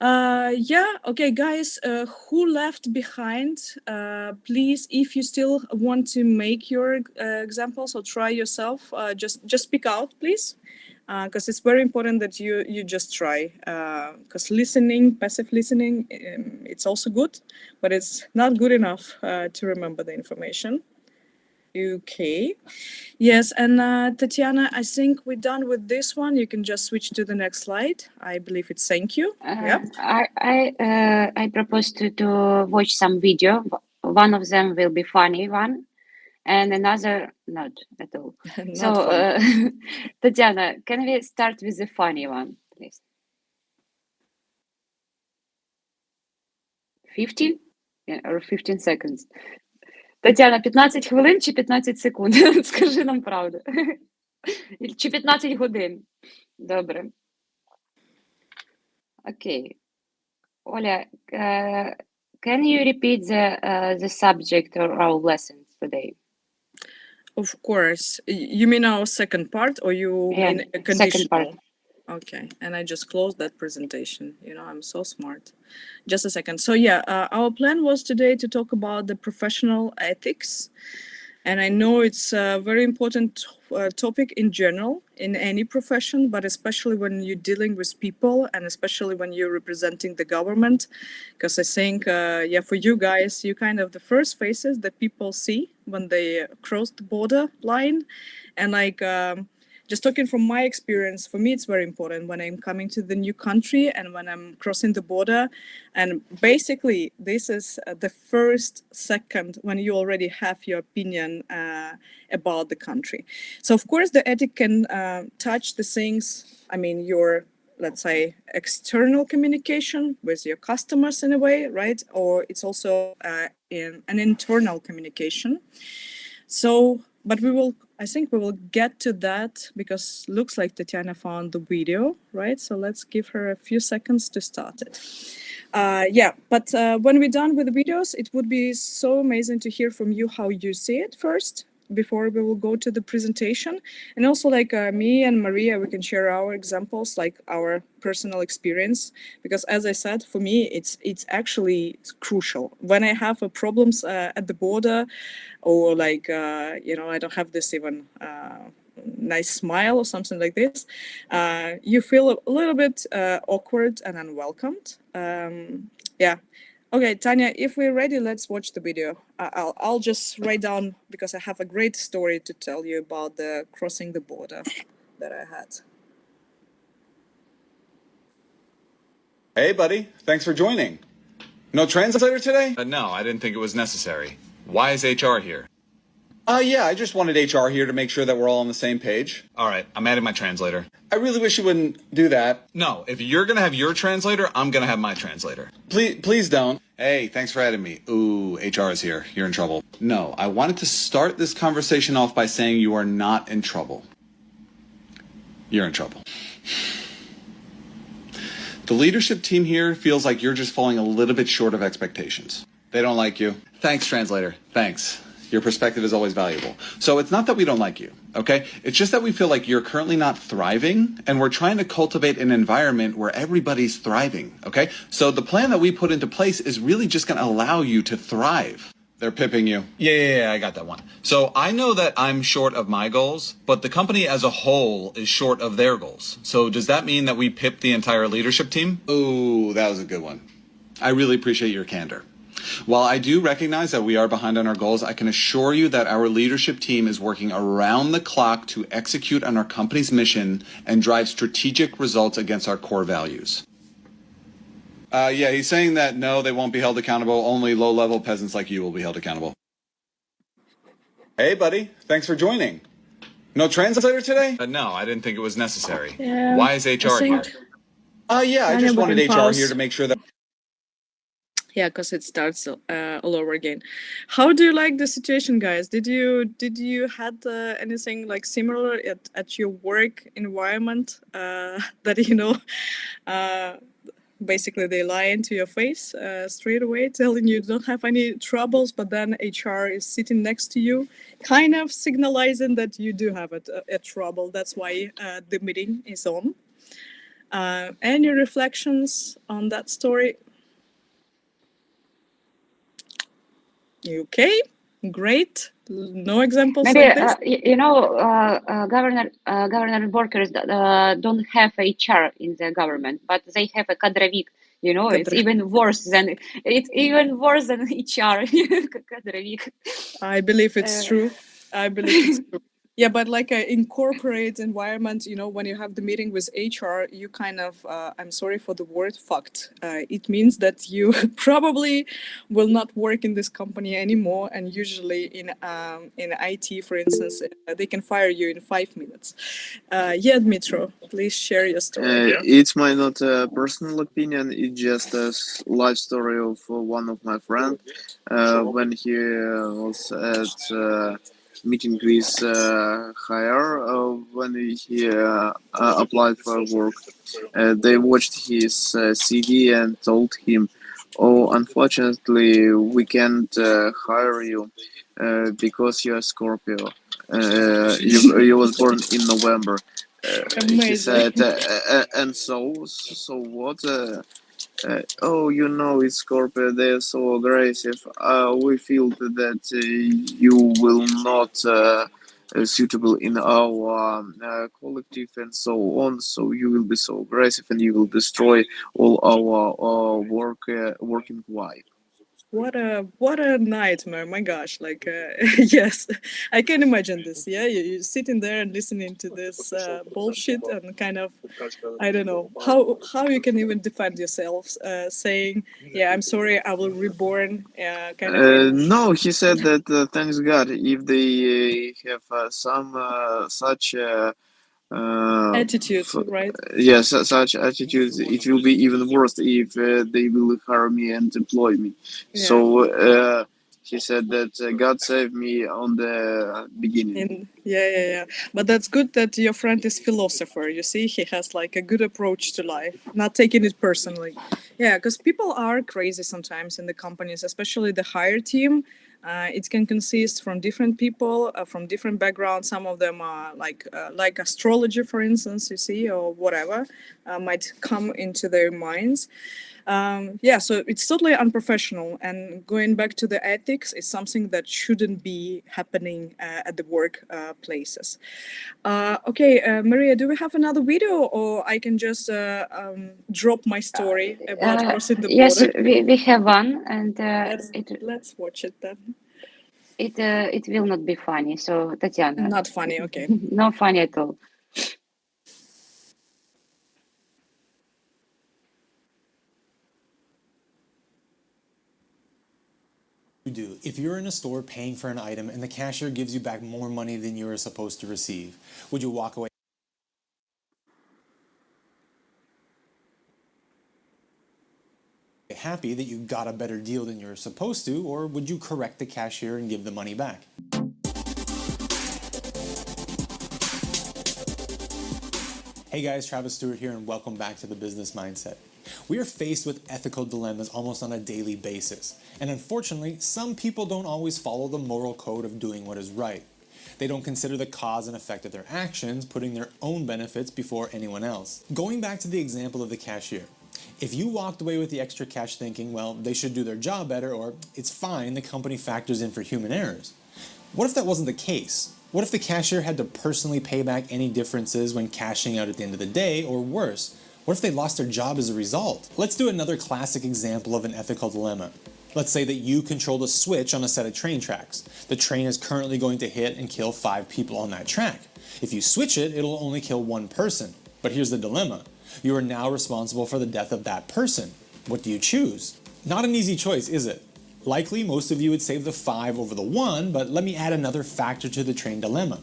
Yeah, okay, guys, who left behind, please, if you still want to make your examples or try yourself, just speak out, please, because it's very important that you just try, because listening, passive listening, it's also good, but it's not good enough to remember the information. Okay. Yes, and Tatiana, I think we're done with this one. You can just switch to the next slide. I believe it's thank you. Yep. I propose to watch some video. One of them will be funny one, and another not at all. Not Tatiana, can we start with the funny one, please? 15? Yeah, or 15 seconds. Тетяна, 15 хвилин чи 15 секунд? Скажи нам правду. Чи 15 годин? Добре. Окей. Оля, can you repeat the subject of our lessons today? Of course. You mean our second part, or you mean a conditional? Second part. Okay, and I just closed that presentation. You know, I'm so smart. Just a second. So yeah, our plan was today to talk about the professional ethics. And I know it's a very important topic in general, in any profession, but especially when you're dealing with people and especially when you're representing the government. Because I think, yeah, for you guys, you kind of the first faces that people see when they cross the border line. And like, just talking from my experience, for me, it's very important when I'm coming to the new country and when I'm crossing the border. And basically, this is the first second when you already have your opinion about the country. So, of course, the ethic can touch the things, I mean, your, let's say, external communication with your customers in a way, right? Or it's also in an internal communication. So, but I think we will get to that because looks like Tatiana found the video, right? So let's give her a few seconds to start it. But when we're done with the videos, it would be so amazing to hear from you how you see it first, before we will go to the presentation. And also like me and Maria, we can share our examples, like our personal experience, because as I said, for me, it's actually crucial. When I have problems at the border, or like, I don't have this even nice smile or something like this, you feel a little bit awkward and unwelcomed. Okay, Tanya, if we're ready, let's watch the video. I'll just write down, because I have a great story to tell you about the crossing the border that I had. Hey, buddy. Thanks for joining. No translator today? No, I didn't think it was necessary. Why is HR here? Yeah, I just wanted HR here to make sure that we're all on the same page. All right, I'm adding my translator. I really wish you wouldn't do that. No, if you're gonna have your translator, I'm gonna have my translator. Please don't. Hey, thanks for adding me. Ooh, HR is here. You're in trouble. No, I wanted to start this conversation off by saying you are not in trouble. You're in trouble. The leadership team here feels like you're just falling a little bit short of expectations. They don't like you. Thanks, translator. Thanks. Your perspective is always valuable. So it's not that we don't like you, okay? It's just that we feel like you're currently not thriving, and we're trying to cultivate an environment where everybody's thriving, okay? So the plan that we put into place is really just gonna allow you to thrive. They're pipping you. Yeah, I got that one. So I know that I'm short of my goals, but the company as a whole is short of their goals. So does that mean that we pip the entire leadership team? Ooh, that was a good one. I really appreciate your candor. While I do recognize that we are behind on our goals, I can assure you that our leadership team is working around the clock to execute on our company's mission and drive strategic results against our core values. Yeah, he's saying that no, they won't be held accountable. Only low-level peasants like you will be held accountable. Hey, buddy. Thanks for joining. No translator today? No, I didn't think it was necessary. Yeah, Why is HR here? Yeah, I just wanted HR here to make sure that... Yeah, because it starts all over again. How do you like the situation, guys? Did you had anything like similar at your work environment that basically they lie into your face straight away, telling you don't have any troubles, but then HR is sitting next to you, kind of signalizing that you do have a trouble. That's why the meeting is on. Any reflections on that story? Okay, great. No examples Maybe like this. government workers don't have HR in the government, but they have a kadrovik. It's even worse than HR. Kadrovik. I believe it's true. Yeah, but like in corporate environment, when you have the meeting with HR, you kind of, I'm sorry for the word, fucked. It means that you probably will not work in this company anymore. And usually in IT, for instance, they can fire you in 5 minutes. Dmitro, please share your story. It's my not personal opinion. It's just a life story of one of my friends when he was at meeting with hire when he applied for work. They watched his CV and told him, "Oh, unfortunately, we can't hire you because you're a Scorpio. You was born in November." He said, "And so what?" Oh, it's Scorpio, they're so aggressive. We feel that you will not suitable in our collective and so on, so you will be so aggressive and you will destroy all our working life. what a nightmare! My gosh, like yes, I can imagine this. Yeah, you're sitting there and listening to this bullshit and kind of, I don't know how you can even defend yourselves, saying, "Yeah, I'm sorry, I will reborn." Kind of thing. No, he said that thanks God, if they have some such Attitude, right? yes, such attitudes, it will be even worse if they will hire me and employ me. Yeah. So he said that God saved me on the beginning. Yeah. But that's good that your friend is philosopher. You see, he has like a good approach to life, not taking it personally. Yeah, because people are crazy sometimes in the companies, especially the higher team. It can consist from different people from different backgrounds. Some of them are like astrology, for instance, you see, or whatever might come into their minds. Yeah, so it's totally unprofessional. And going back to the ethics, is something that shouldn't be happening at the work places. Okay, Maria, do we have another video, or I can just drop my story about crossing the Yes, border? we have one, and Let's watch it then. it will not be funny. So, Tatiana, Not funny, okay. no funny at all. You do. If you're in a store paying for an item and the cashier gives you back more money than you were supposed to receive, would you walk away happy that you got a better deal than you were supposed to, or would you correct the cashier and give the money back? Hey guys, Travis Stewart here, and welcome back to The Business Mindset. We are faced with ethical dilemmas almost on a daily basis, and unfortunately, some people don't always follow the moral code of doing what is right. They don't consider the cause and effect of their actions, putting their own benefits before anyone else. Going back to the example of the cashier, if you walked away with the extra cash thinking, well, they should do their job better, or it's fine, the company factors in for human errors. What if that wasn't the case? What if the cashier had to personally pay back any differences when cashing out at the end of the day, or worse, what if they lost their job as a result? Let's do another classic example of an ethical dilemma. Let's say that you control the switch on a set of train tracks. The train is currently going to hit and kill 5 people on that track. If you switch it, it'll only kill 1 person. But here's the dilemma. You are now responsible for the death of that person. What do you choose? Not an easy choice, is it? Likely, most of you would save the 5 over the 1, but let me add another factor to the train dilemma.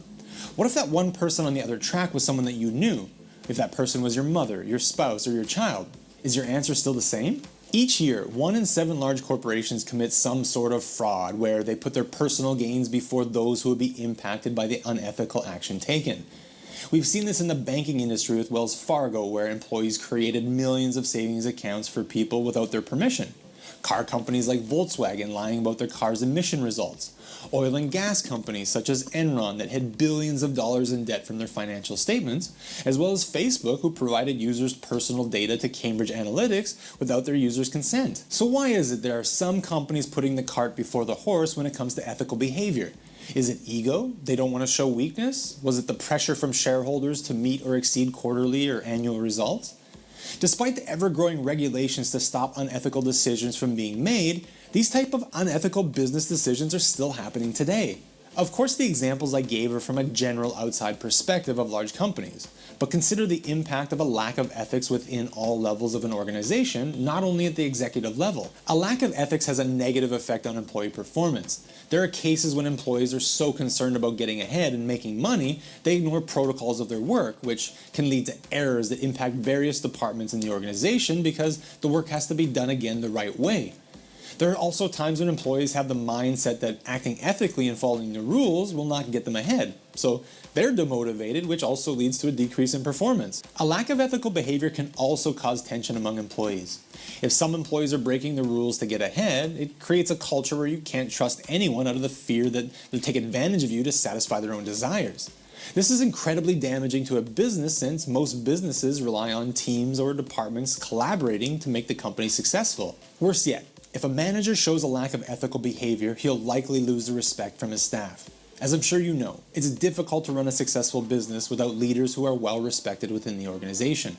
What if that one person on the other track was someone that you knew? If that person was your mother, your spouse, or your child? Is your answer still the same? Each year, 1 in 7 large corporations commit some sort of fraud where they put their personal gains before those who would be impacted by the unethical action taken. We've seen this in the banking industry with Wells Fargo, where employees created millions of savings accounts for people without their permission. Car companies like Volkswagen lying about their cars' emission results. Oil and gas companies such as Enron that had billions of dollars in debt from their financial statements, as well as Facebook, who provided users' personal data to Cambridge Analytica without their users' consent. So why is it there are some companies putting the cart before the horse when it comes to ethical behavior? Is it ego? They don't want to show weakness? Was it the pressure from shareholders to meet or exceed quarterly or annual results? Despite the ever-growing regulations to stop unethical decisions from being made, these type of unethical business decisions are still happening today. Of course, the examples I gave are from a general outside perspective of large companies, but consider the impact of a lack of ethics within all levels of an organization, not only at the executive level. A lack of ethics has a negative effect on employee performance. There are cases when employees are so concerned about getting ahead and making money, they ignore protocols of their work, which can lead to errors that impact various departments in the organization because the work has to be done again the right way. There are also times when employees have the mindset that acting ethically and following the rules will not get them ahead. So they're demotivated, which also leads to a decrease in performance. A lack of ethical behavior can also cause tension among employees. If some employees are breaking the rules to get ahead, it creates a culture where you can't trust anyone out of the fear that they'll take advantage of you to satisfy their own desires. This is incredibly damaging to a business since most businesses rely on teams or departments collaborating to make the company successful. Worse yet, if a manager shows a lack of ethical behavior, he'll likely lose the respect from his staff. As I'm sure you know, it's difficult to run a successful business without leaders who are well respected within the organization.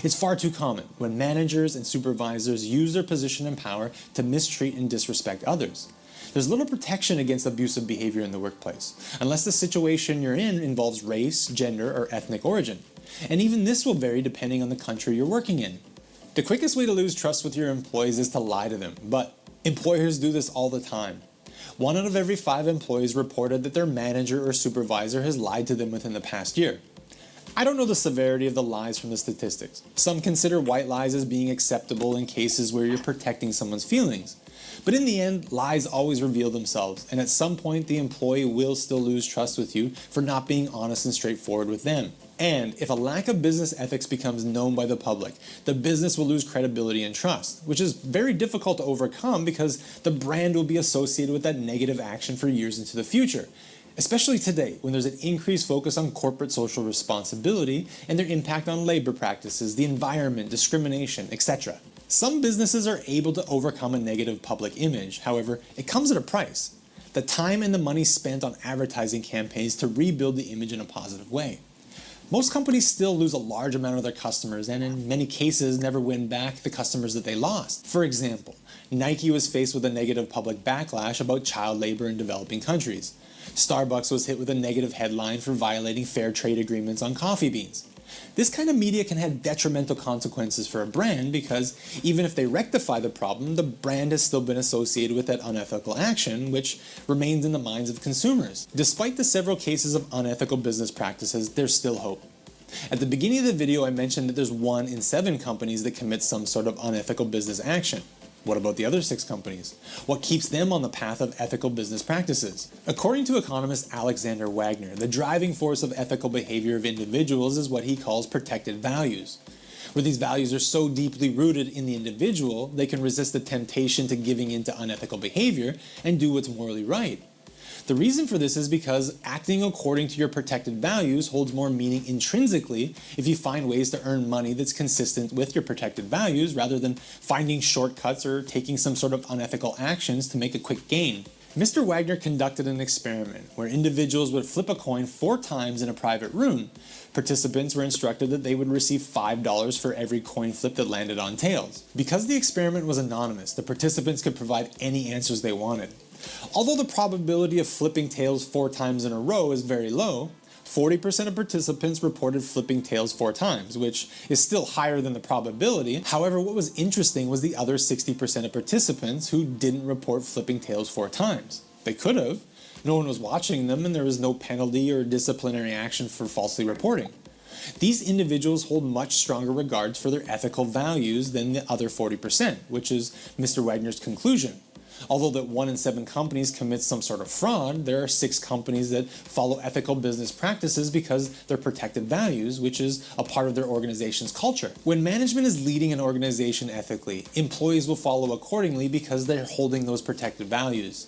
It's far too common when managers and supervisors use their position and power to mistreat and disrespect others. There's little protection against abusive behavior in the workplace, unless the situation you're in involves race, gender, or ethnic origin. And even this will vary depending on the country you're working in. The quickest way to lose trust with your employees is to lie to them, but employers do this all the time. 1 out of every 5 employees reported that their manager or supervisor has lied to them within the past year. I don't know the severity of the lies from the statistics. Some consider white lies as being acceptable in cases where you're protecting someone's feelings. But in the end, lies always reveal themselves, and at some point the employee will still lose trust with you for not being honest and straightforward with them. And if a lack of business ethics becomes known by the public, the business will lose credibility and trust, which is very difficult to overcome because the brand will be associated with that negative action for years into the future. Especially today, when there's an increased focus on corporate social responsibility and their impact on labor practices, the environment, discrimination, etc. Some businesses are able to overcome a negative public image. However, it comes at a price. The time and the money spent on advertising campaigns to rebuild the image in a positive way. Most companies still lose a large amount of their customers and in many cases never win back the customers that they lost. For example, Nike was faced with a negative public backlash about child labor in developing countries. Starbucks was hit with a negative headline for violating fair trade agreements on coffee beans. This kind of media can have detrimental consequences for a brand because even if they rectify the problem, the brand has still been associated with that unethical action, which remains in the minds of consumers. Despite the several cases of unethical business practices, there's still hope. At the beginning of the video, I mentioned that there's 1 in 7 companies that commit some sort of unethical business action. What about the other 6 companies? What keeps them on the path of ethical business practices? According to economist Alexander Wagner, the driving force of ethical behavior of individuals is what he calls protected values. Where these values are so deeply rooted in the individual, they can resist the temptation to giving into unethical behavior and do what's morally right. The reason for this is because acting according to your protected values holds more meaning intrinsically if you find ways to earn money that's consistent with your protected values rather than finding shortcuts or taking some sort of unethical actions to make a quick gain. Mr. Wagner conducted an experiment where individuals would flip a coin 4 times in a private room. Participants were instructed that they would receive $5 for every coin flip that landed on tails. Because the experiment was anonymous, the participants could provide any answers they wanted. Although the probability of flipping tails 4 times in a row is very low, 40% of participants reported flipping tails 4 times, which is still higher than the probability. However, what was interesting was the other 60% of participants who didn't report flipping tails 4 times. They could have. No one was watching them and there was no penalty or disciplinary action for falsely reporting. These individuals hold much stronger regards for their ethical values than the other 40%, which is Mr. Wagner's conclusion. Although that 1 in 7 companies commit some sort of fraud, there are 6 companies that follow ethical business practices because they're protected values, which is a part of their organization's culture. When management is leading an organization ethically, employees will follow accordingly because they're holding those protected values.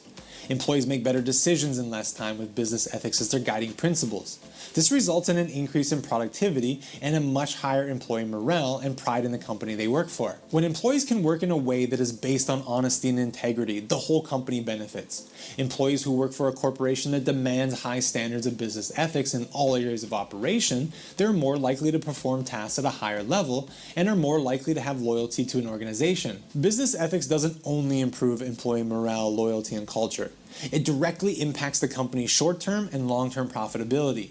Employees make better decisions in less time with business ethics as their guiding principles. This results in an increase in productivity and a much higher employee morale and pride in the company they work for. When employees can work in a way that is based on honesty and integrity, the whole company benefits. Employees who work for a corporation that demands high standards of business ethics in all areas of operation, they're more likely to perform tasks at a higher level and are more likely to have loyalty to an organization. Business ethics doesn't only improve employee morale, loyalty, and culture. It directly impacts the company's short-term and long-term profitability.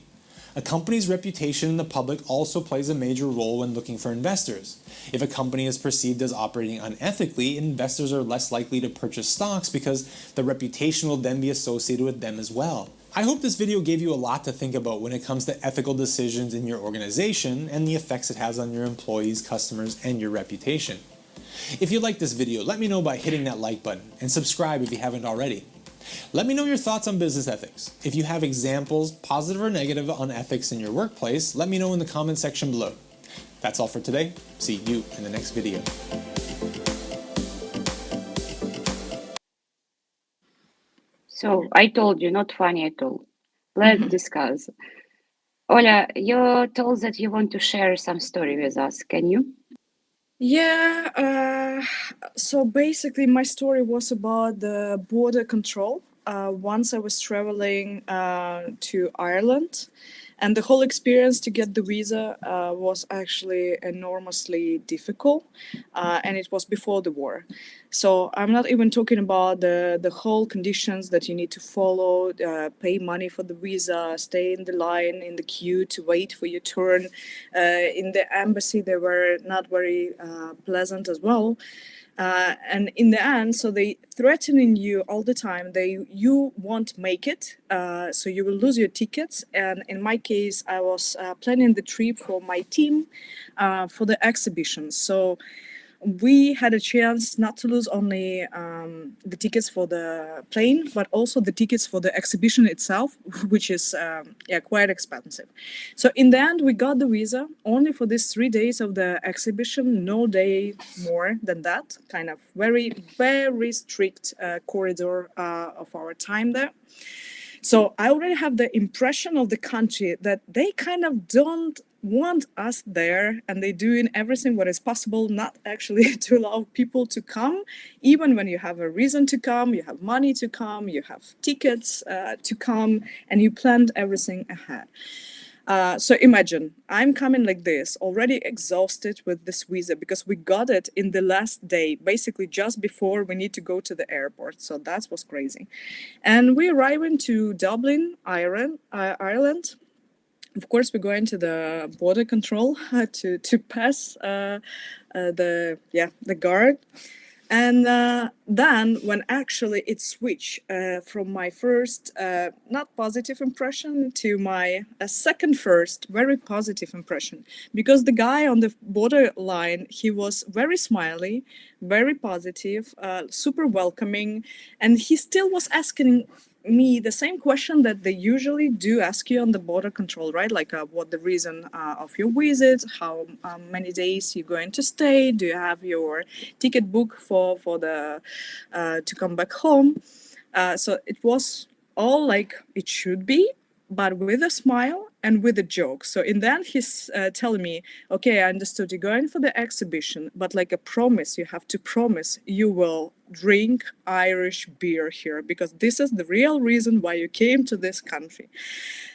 A company's reputation in the public also plays a major role when looking for investors. If a company is perceived as operating unethically, investors are less likely to purchase stocks because the reputation will then be associated with them as well. I hope this video gave you a lot to think about when it comes to ethical decisions in your organization and the effects it has on your employees, customers, and your reputation. If you liked this video, let me know by hitting that like button and subscribe if you haven't already. Let me know your thoughts on business ethics. If you have examples, positive or negative, on ethics in your workplace, let me know in the comment section below. That's all for today. See you in the next video. So I told you, not funny at all. Let's discuss. Ola, you told that you want to share some story with us. Can you? Yeah, so basically my story was about the border control. Once I was traveling to Ireland, And the whole experience to get the visa was actually enormously difficult, and it was before the war. So I'm not even talking about the whole conditions that you need to follow, pay money for the visa, stay in the line, in the queue to wait for your turn. In the embassy, they were not very pleasant as well. And in the end, so they threatening you all the time. You won't make it, so you will lose your tickets. And in my case, I was planning the trip for my team for the exhibition. So we had a chance not to lose only the tickets for the plane, but also the tickets for the exhibition itself, which is quite expensive. So in the end, we got the visa only for these 3 days of the exhibition, no day more than that. Kind of very, very strict corridor of our time there. So I already have the impression of the country that they kind of don't want us there, and they're doing everything what is possible not actually to allow people to come, even when you have a reason to come, you have money to come, you have tickets to come, and you planned everything ahead. So imagine, I'm coming like this, already exhausted with this visa because we got it in the last day, basically just before we need to go to the airport. So that was crazy. And we arriving to Dublin, Ireland. Of course, we're going to the border control to pass the guard. And then when actually it switched from my first not positive impression to my second first very positive impression, because the guy on the border line, he was very smiley, very positive, super welcoming, and he still was asking me the same question that they usually do ask you on the border control, right? Like what the reason of your visit, how many days you're going to stay, do you have your ticket book for the to come back home? So it was all like it should be, but with a smile and with a joke. So in the end, he's telling me, okay, I understood you're going for the exhibition, but like a promise, you have to promise you will drink Irish beer here, because this is the real reason why you came to this country.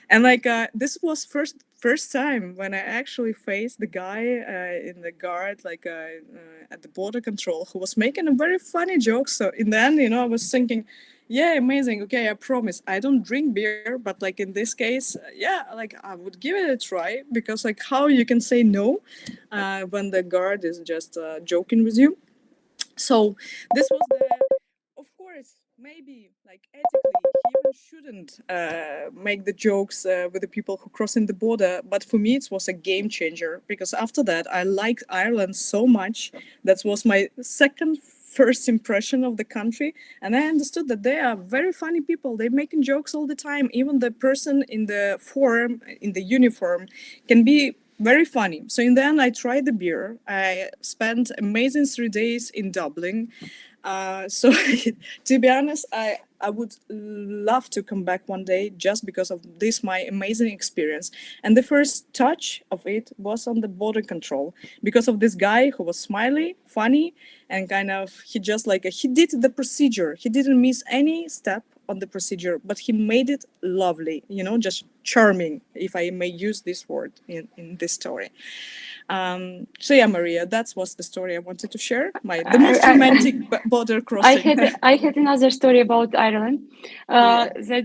And like this was first time when I actually faced the guy in the guard, like at the border control, who was making a very funny joke. So in the end, I was thinking, yeah, amazing. Okay, I promise I don't drink beer, but like in this case, like I would give it a try, because like how you can say no when the guard is just joking with you. So this was of course, maybe like ethically, he even shouldn't make the jokes with the people who crossing the border. But for me, it was a game changer, because after that, I liked Ireland so much. That was my first impression of the country, and I understood that they are very funny people. They're making jokes all the time. Even the person in the uniform can be very funny. So in the end, I tried the beer. I spent amazing 3 days in Dublin. So to be honest, I would love to come back one day just because of this, my amazing experience. And the first touch of it was on the border control, because of this guy who was smiley, funny, and kind of, he just like, he did the procedure. He didn't miss any step on the procedure, but he made it lovely, just charming, if I may use this word in this story. So yeah, Maria, that was the story I wanted to share. The most romantic border crossing. I had another story about Ireland. That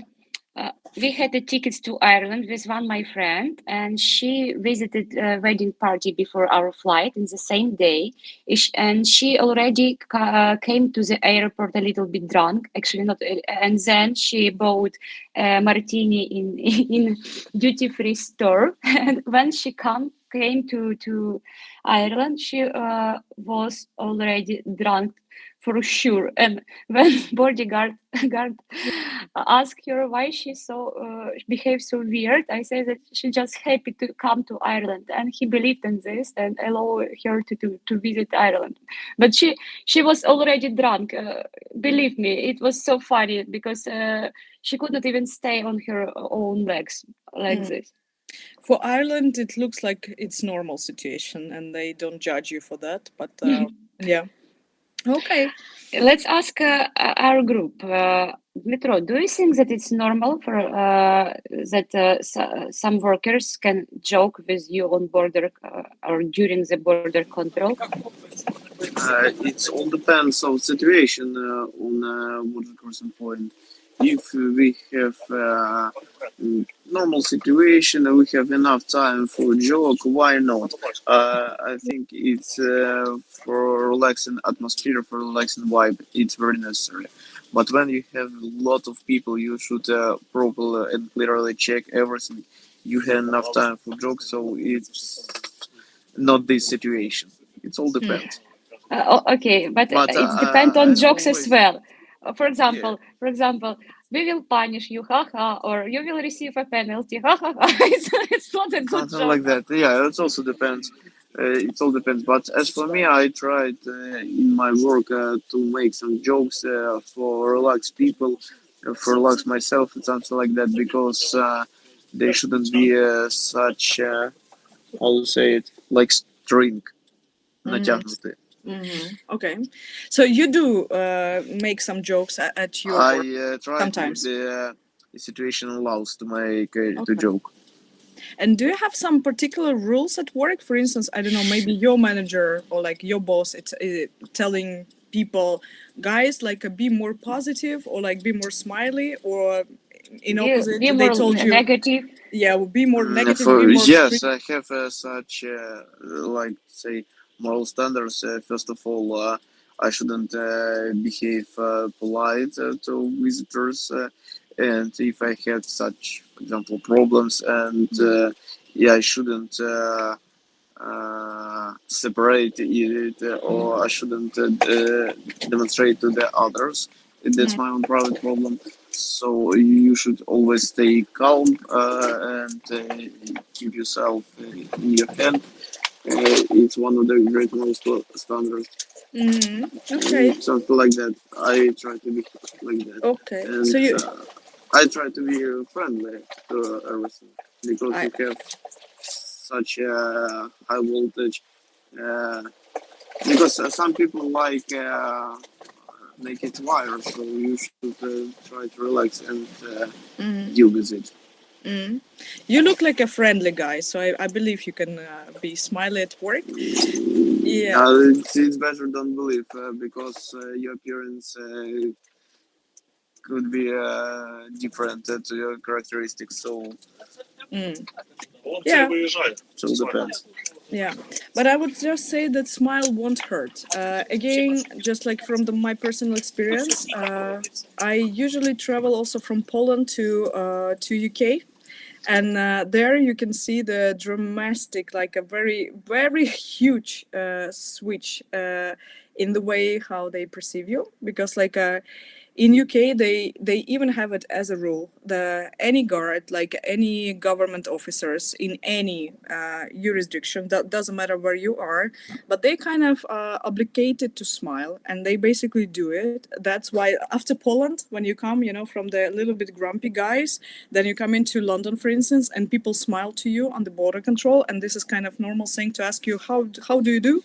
we had the tickets to Ireland with my friend, and she visited a wedding party before our flight in the same day. And she already came to the airport a little bit drunk, actually not. And then she bought a martini in duty-free store. And when she came to Ireland, she was already drunk for sure. And when bodyguard asked her why she behaved so weird, I said that she's just happy to come to Ireland, and he believed in this and allowed her to visit Ireland. But she was already drunk. Believe me, it was so funny, because she could not even stay on her own legs like this. For Ireland, it looks like it's normal situation, and they don't judge you for that. But yeah. Okay. Let's ask our group. Dmitro, do you think that it's normal for some workers can joke with you on border or during the border control? It all depends on situation on border crossing point. If we have normal situation, we have enough time for joke, why not? I think it's for relaxing atmosphere, for relaxing vibe, it's very necessary. But when you have a lot of people, you should properly and clearly check everything. You have enough time for jokes, so it's not this situation. It all depends. Okay, but But it depends on as jokes as always, well. For example, we will punish you, haha, or you will receive a penalty, haha. It's not a good something joke. like that. Yeah, it also depends. It all depends. But as for me, I tried in my work to make some jokes for relax people, for relax myself, and something like that, because they shouldn't be such, how to say it, like string, натянутые. Okay, so you do make some jokes at your work I try sometimes. if the situation allows to make to Okay. joke. And do you have some particular rules at work? For instance, I don't know, maybe your manager or like your boss, it's telling people, guys, like be more positive or like be more smiley, or in opposite, Be they more told you, negative. yeah, be more negative, For, be more yes, strict. I have such like say moral standards. First of all, I shouldn't behave polite to visitors, and if I had such, for example, problems, and yeah, I shouldn't separate it, or I shouldn't demonstrate to the others. That's my own private problem. So you should always stay calm and keep yourself in your hand. It's one of the great moral standards. Okay. Something like that. I try to be like that. Okay. And So you, I try to be friendly to everything, because I, we have such a high voltage. Because some people like make it wire, so you should try to relax and deal with it. you look like a friendly guy, so I believe you can be smiley at work. Yeah. It's better don't believe, because your appearance could be different to your characteristics, so Yeah. so it depends. Yeah, but I would just say that smile won't hurt. Again, just like from my personal experience, I usually travel also from Poland to UK, and there you can see the dramatic, like a very huge switch in the way how they perceive you, because like in UK they even have it as a rule, the any guard, like any government officers in any jurisdiction, that doesn't matter where you are, but they kind of obligated to smile, and they basically do it. That's why after Poland, when you come, you know, from the little bit grumpy guys, then you come into London, for instance, and people smile to you on the border control, and this is kind of normal thing to ask you how do you do.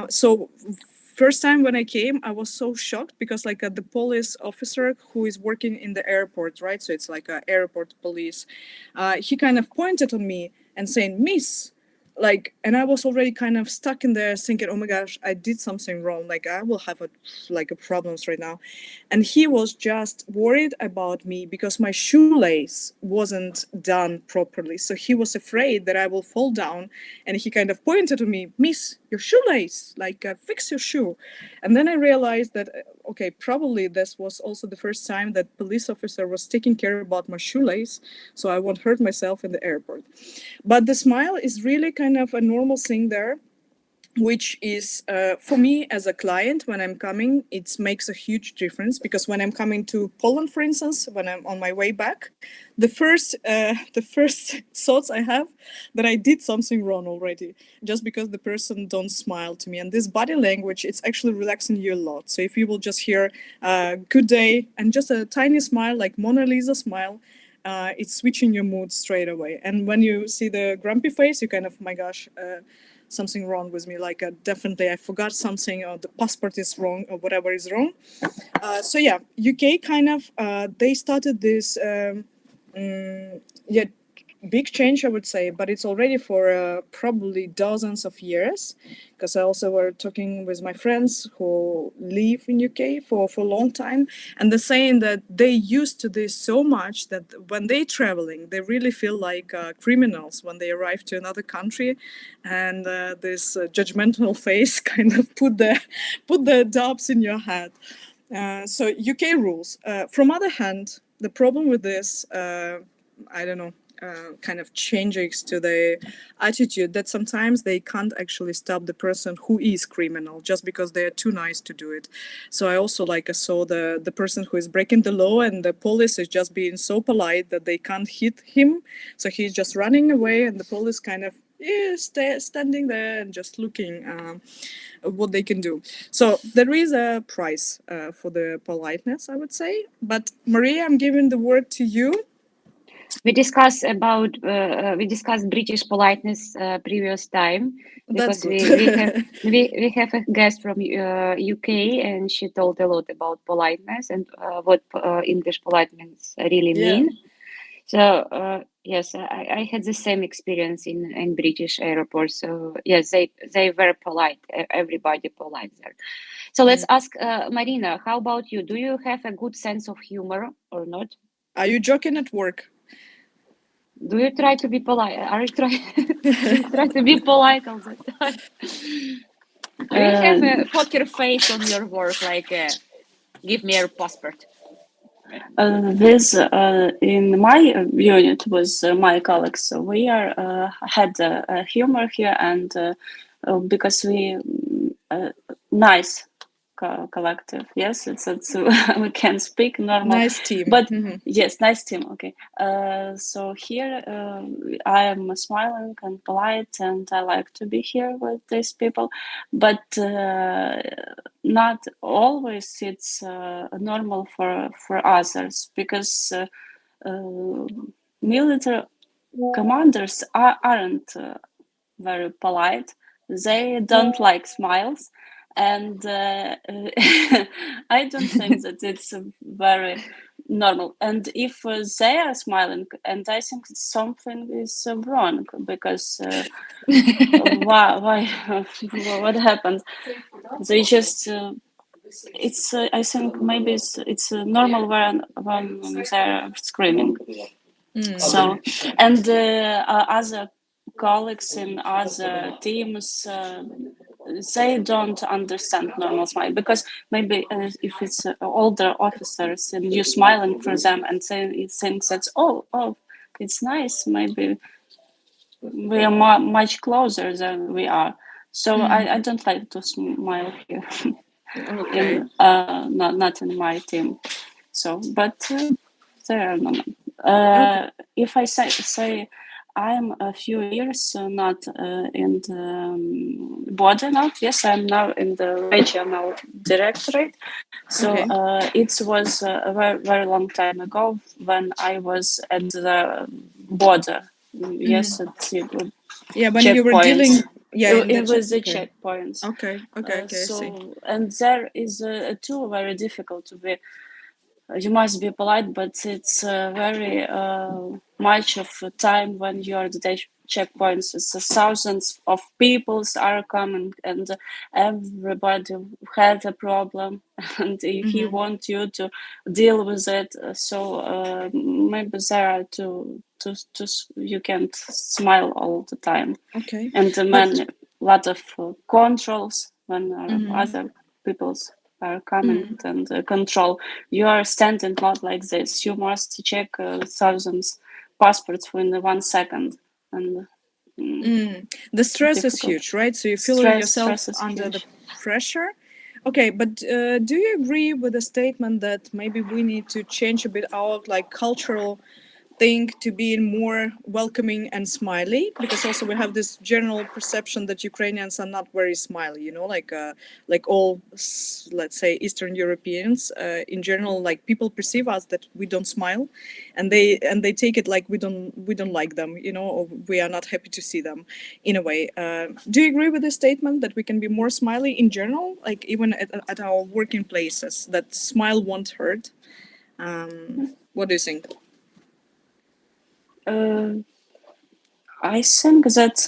So first time when I came, I was so shocked, because like the police officer who is working in the airport, right? So it's like airport police. He kind of pointed on me and saying, "Miss," like, and I was already kind of stuck in there thinking, oh my gosh, I did something wrong. Like I will have a problems right now. And he was just worried about me because my shoelace wasn't done properly. So he was afraid that I will fall down. And he kind of pointed to me, "Miss, your shoelace, like fix your shoe." And then I realized that, okay, probably this was also the first time that police officer was taking care about my shoelace, so I won't hurt myself in the airport. But the smile is really kind of a normal thing there, which is for me as a client, when I'm coming, it makes a huge difference, because when I'm coming to Poland, for instance, when I'm on my way back, the first thoughts I have that I did something wrong already, just because the person don't smile to me. And this body language, it's actually relaxing you a lot. So if you will just hear "good day" and just a tiny smile, like Mona Lisa smile, it's switching your mood straight away. And when you see the grumpy face, you kind of, my gosh, something wrong with me, like definitely I forgot something, or the passport is wrong, or whatever is wrong. So yeah, UK kind of they started this big change, I would say, but it's already for probably dozens of years, because I also were talking with my friends who live in UK for a long time, and they're saying that they used to this so much that when they traveling, they really feel like criminals when they arrive to another country, and this judgmental face kind of put the doubts in your head. So UK rules. From other hand, the problem with this, I don't know, kind of changes to the attitude that sometimes they can't actually stop the person who is criminal just because they are too nice to do it. So I also I saw the person who is breaking the law, and the police is just being so polite that they can't hit him. So he's just running away, and the police kind of standing there and just looking what they can do. So there is a price for the politeness, I would say. But Maria, I'm giving the word to you. We discussed British politeness previous time, because we have a guest from UK, and she told a lot about politeness and what English politeness really mean. So yes, I had the same experience in British airports. So yes, they were polite. Everybody polite there. So let's ask Marina. How about you? Do you have a good sense of humor or not? Are you joking at work? Do you try to be polite? Are you try to be polite all the time? Do you have a poker face on your work, like give me your passport? In my unit with my colleagues, we had humor here, and because we nice collective. Yes, it's we can speak normal. Nice team. But yes, nice team. Okay. So here I am smiling and polite, and I like to be here with these people. But not always it's normal for others, because military commanders aren't very polite. They don't like smiles. And I don't think that it's very normal. And if they are smiling, and I think something is wrong, because why what happened? They just it's I think maybe it's normal when they're screaming. So, and other colleagues in other teams, they don't understand normal smile, because maybe if it's older officers and you're smiling for them, and it thinks that oh it's nice, maybe we are much closer than we are. So I don't like to smile here. Okay. Not in my team. So, but there are no. If I say I'm a few years not in the border now. Yes, I'm now in the regional directorate. So it was a very, very long time ago when I was at the border. Yes, when you were dealing. It was the checkpoints. Okay. So, and there is too very difficult to be. You must be polite, but it's very much of time when you are at the checkpoints. It's thousands of people are coming, and everybody has a problem, and if he wants you to deal with it, so maybe there are to you can't smile all the time. Okay. And a lot of controls when other people's are coming and control. You are standing not like this. You must check thousands passports within 1 second. And the stress is huge, right? So you feel yourself under the pressure. Okay, but do you agree with the statement that maybe we need to change a bit our cultural thing to be more welcoming and smiley, because also we have this general perception that Ukrainians are not very smiley, you know, like all, let's say, Eastern Europeans in general, like people perceive us that we don't smile, and they take it like we don't like them, you know, or we are not happy to see them in a way. Do you agree with this statement that we can be more smiley in general, like even at our working places, that smile won't hurt? What do you think? I think that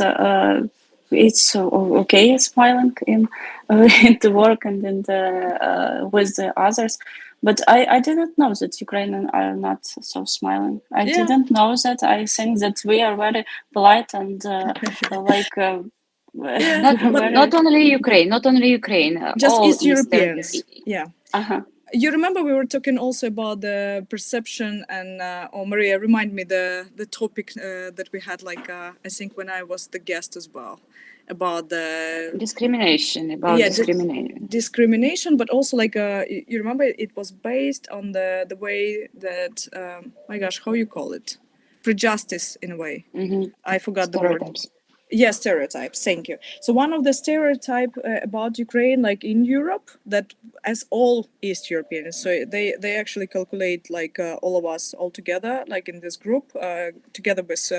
it's okay smiling in the work and in the with the others, but I didn't know that Ukrainians are not so smiling. I didn't know that. I think that we are very polite and like. Not only Ukraine, just all East Europeans. Yeah. Uh-huh. You remember we were talking also about the perception, and Maria, remind me the topic that we had, like I think when I was the guest as well, about the discrimination. Discrimination, but also like you remember it was based on the way that my gosh, how you call it, prejudice in a way. Mm-hmm. I forgot Stereotypes. the word. Yes, stereotypes. Thank you. So one of the stereotype about Ukraine, like in Europe, that as all East Europeans, so they actually calculate like all of us all together, like in this group, together with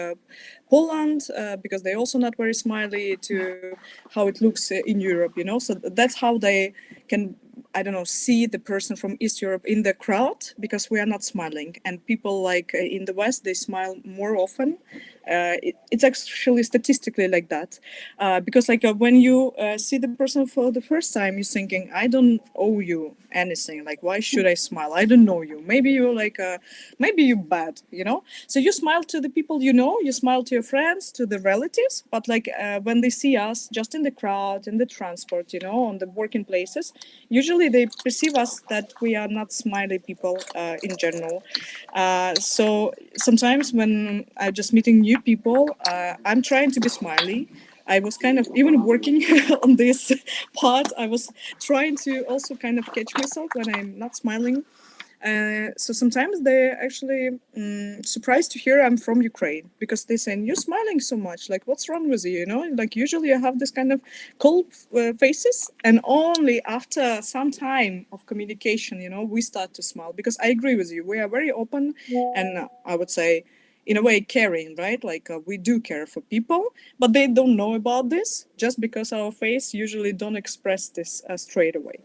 Poland, because they're also not very smiley to how it looks in Europe, you know. So that's how they can, I don't know, see the person from East Europe in the crowd, because we are not smiling, and people like in the West, they smile more often. It's actually statistically like that, because like when you see the person for the first time, you're thinking, I don't owe you anything, like why should I smile? I don't know you. Maybe you're like maybe you're bad, you know. So you smile to the people you know, you smile to your friends, to the relatives, but like when they see us just in the crowd, in the transport, you know, on the working places, usually they perceive us that we are not smiley people in general. So sometimes when I'm just meeting new people, I'm trying to be smiley. I was kind of even working on this part. I was trying to also kind of catch myself when I'm not smiling. So sometimes they're actually surprised to hear I'm from Ukraine, because they say, you're smiling so much, like what's wrong with you, you know? Like usually I have this kind of cold faces, and only after some time of communication, you know, we start to smile. Because I agree with you, we are very open, and I would say in a way caring, right? Like we do care for people, but they don't know about this, just because our face usually don't express this straight away.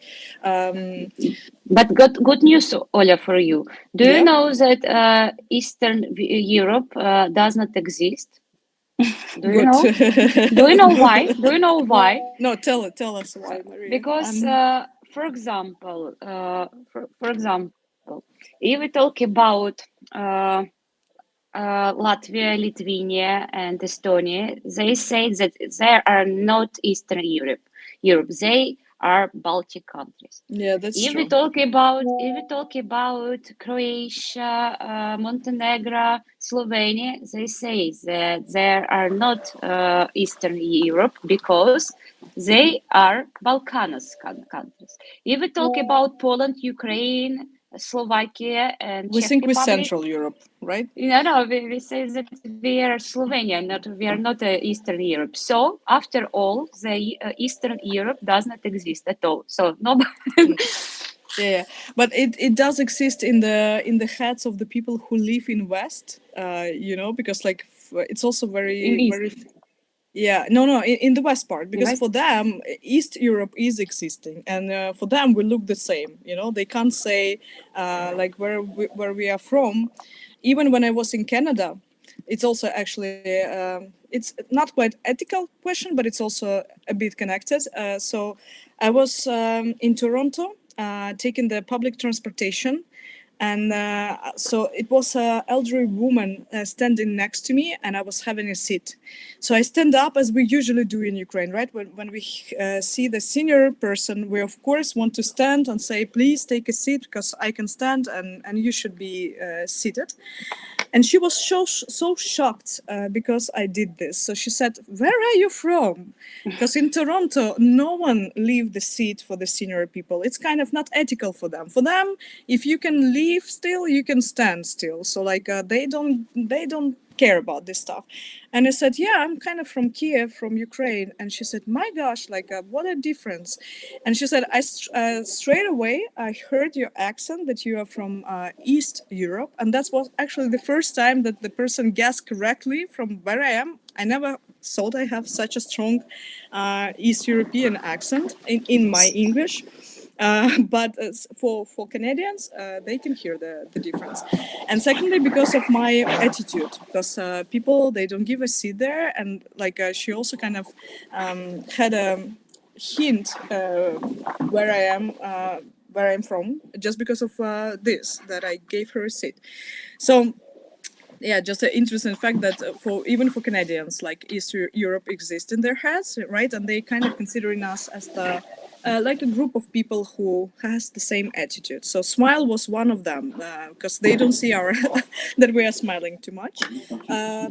But good news, Oля, for you. Do you know that Eastern Europe does not exist? Do you know? Do you know why? Do you know why? No, tell us why, Maria. Because, for example, if we talk about Latvia, Lithuania, and Estonia, they say that they are not Eastern Europe. They are Baltic countries. Yeah, that's if true. We talk about Croatia, Montenegro, Slovenia, they say that they are not Eastern Europe because they are Balkans countries. If we talk about Poland, Ukraine, Slovakia, and we Czech think we're Republic, Central Europe, right? No, we say that we are Slovenia, we are not Eastern Europe. So after all, the Eastern Europe does not exist at all. So no. Yeah, but it does exist in the heads of the people who live in West, you know, because like it's also very yeah, no, in the West part, because for them, East Europe is existing, and for them, we look the same. You know, they can't say like where we are from. Even when I was in Canada, it's also actually it's not quite ethical question, but it's also a bit connected. So I was in Toronto, taking the public transportation. And so it was an elderly woman standing next to me, and I was having a seat. So I stand up, as we usually do in Ukraine, right? When we see the senior person, we of course want to stand and say, please take a seat, because I can stand and you should be seated. And she was so shocked because I did this. So she said, where are you from? Because in Toronto, no one leave the seat for the senior people. It's kind of not ethical for them. For them, if you can leave Kyiv still, you can stand still. So like they don't care about this stuff. And I said, yeah, I'm kind of from Kiev, from Ukraine. And she said, my gosh, like what a difference. And she said, straight away, I heard your accent that you are from East Europe. And that was actually the first time that the person guessed correctly from where I am. I never thought I have such a strong East European accent in my English. But for Canadians, they can hear the difference. And secondly, because of my attitude, because people, they don't give a seat there. And like she also kind of had a hint where I'm from, just because of this, that I gave her a seat. So yeah, just an interesting fact that even for Canadians, like East Europe exists in their heads, right? And they kind of considering us as the like a group of people who has the same attitude. So smile was one of them, because they don't see our that we are smiling too much.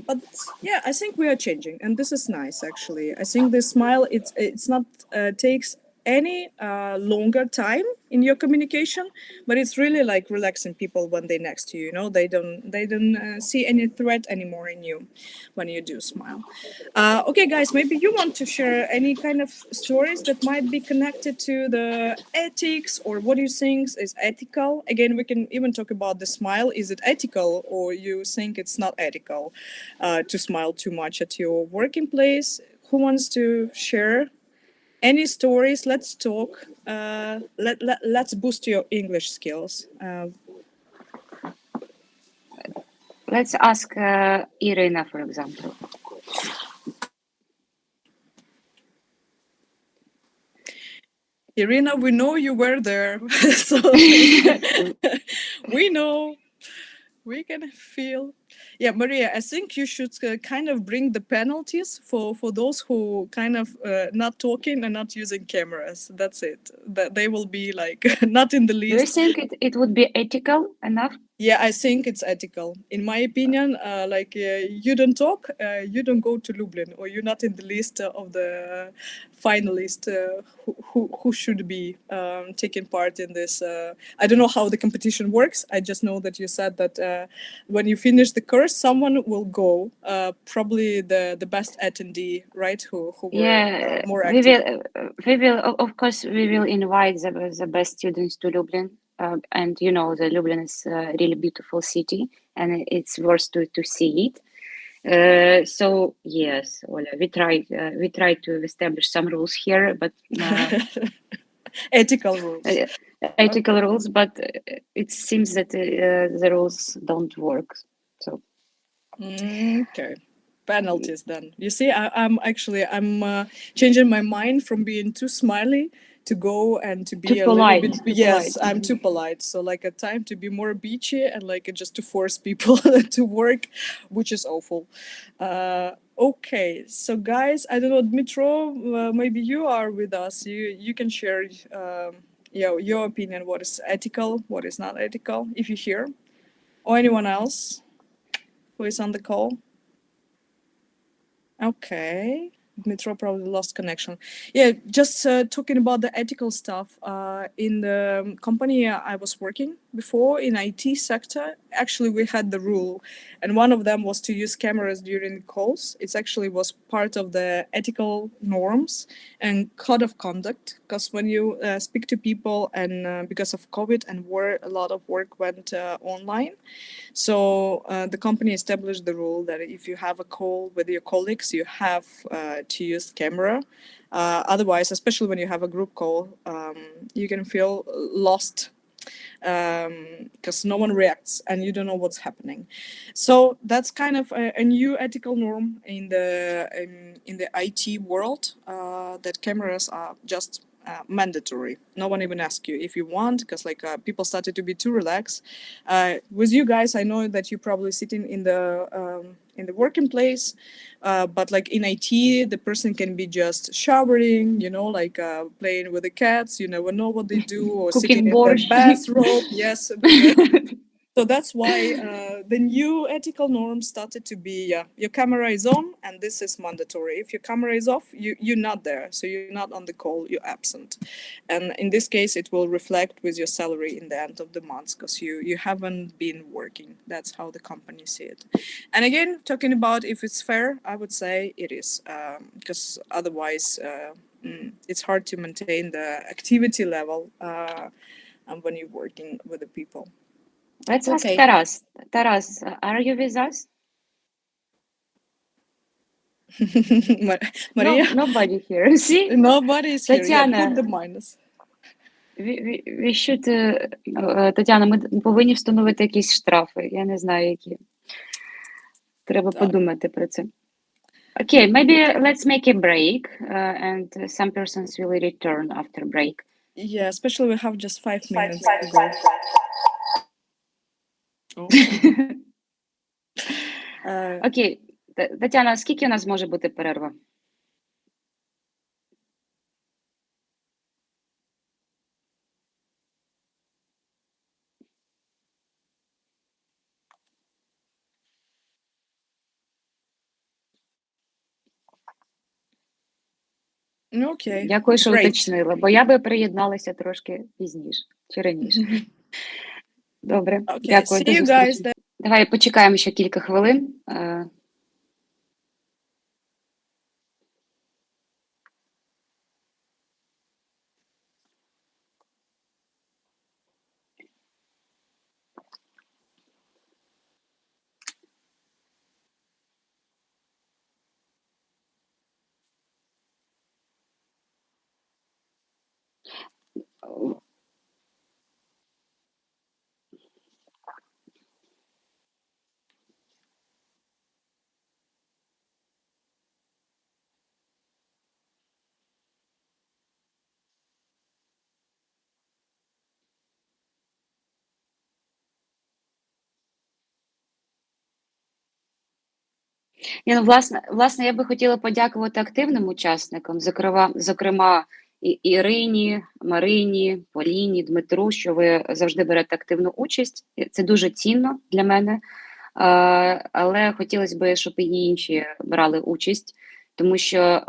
But yeah, I think we are changing, and this is nice actually. I think this smile, it's not takes any longer time in your communication, but it's really like relaxing people when they're next to you. You know, they don't see any threat anymore in you when you do smile. Okay, guys, maybe you want to share any kind of stories that might be connected to the ethics, or what do you think is ethical? Again, we can even talk about the smile. Is it ethical, or you think it's not ethical to smile too much at your working place? Who wants to share any stories? Let's talk. Let's boost your English skills. Let's ask Irina, for example. Irina, we know you were there, so we know. We can feel. Yeah, Maria, I think you should kind of bring the penalties for those who kind of not talking and not using cameras. That's it. That they will be like not in the Do you list. think it would be ethical enough? Yeah, I think it's ethical. In my opinion, you don't talk, you don't go to Lublin, or you're not in the list of the finalists who should be taking part in this. I don't know how the competition works. I just know that you said that when you finish the course, someone will go, probably the best attendee, right? Who were more active. We will, of course, we will invite the best students to Lublin. And you know, the Lublin is a really beautiful city, and it's worth to see it. So yes, Ola, we try to establish some rules here, but ethical rules. Ethical rules, but it seems that the rules don't work. So okay. Penalties then. You see, I'm changing my mind from being too smiley to go and to be too a polite. little bit. Yes, I'm too polite. So like a time to be more beachy and like just to force people to work, which is awful. Okay, so guys, I don't know, Dmitro, maybe you are with us. You can share your opinion. What is ethical? What is not ethical? If you're here, or anyone else who is on the call. Okay, Dmitro probably lost connection. Yeah, just talking about the ethical stuff. In the company I was working before, in IT sector, actually we had the rule, and one of them was to use cameras during calls. It actually was part of the ethical norms and code of conduct, because when you speak to people, and because of COVID and war, a lot of work went online. So the company established the rule that if you have a call with your colleagues, you have to use camera. Otherwise, especially when you have a group call, you can feel lost, because no one reacts and you don't know what's happening. So that's kind of a new ethical norm in the IT world, that cameras are just mandatory. No one even asks you if you want, because people started to be too relaxed. With you guys, I know that you're probably sitting in the working place, but like in IT, the person can be just showering, playing with the cats. You never know what they do, or Cooking sitting in borscht. the bathrobe. Yes. So that's why the new ethical norms started to be, your camera is on and this is mandatory. If your camera is off, you're not there. So you're not on the call, you're absent. And in this case, it will reflect with your salary in the end of the month because you haven't been working. That's how the company see it. And again, talking about if it's fair, I would say it is, because otherwise it's hard to maintain the activity level and when you're working with the people. Let's ask Okay. Taras. Taras, are you with us? Maria? No, nobody here. See? Nobody is here. Yeah, Тетяна, put the minus. we should, Тетяна, ми повинні встановити якісь штрафи. Я не знаю, які. Треба подумати про це. Okay, maybe let's make a break and some persons will return after break. Yeah, especially we have just 5 minutes to go. Окей, Тетяна, скільки у нас може бути перерва? Okay. Дякую, що Great. уточнила, бо я би приєдналася трошки пізніше, чи раніше. Добре, Okay, дякую, see до you guys зустрічі. then. Давай почекаємо ще кілька хвилин. Власне, я би хотіла подякувати активним учасникам, зокрема Ірині, Марині, Поліні, Дмитру, що ви завжди берете активну участь. Це дуже цінно для мене, але хотілося б, щоб і інші брали участь, тому що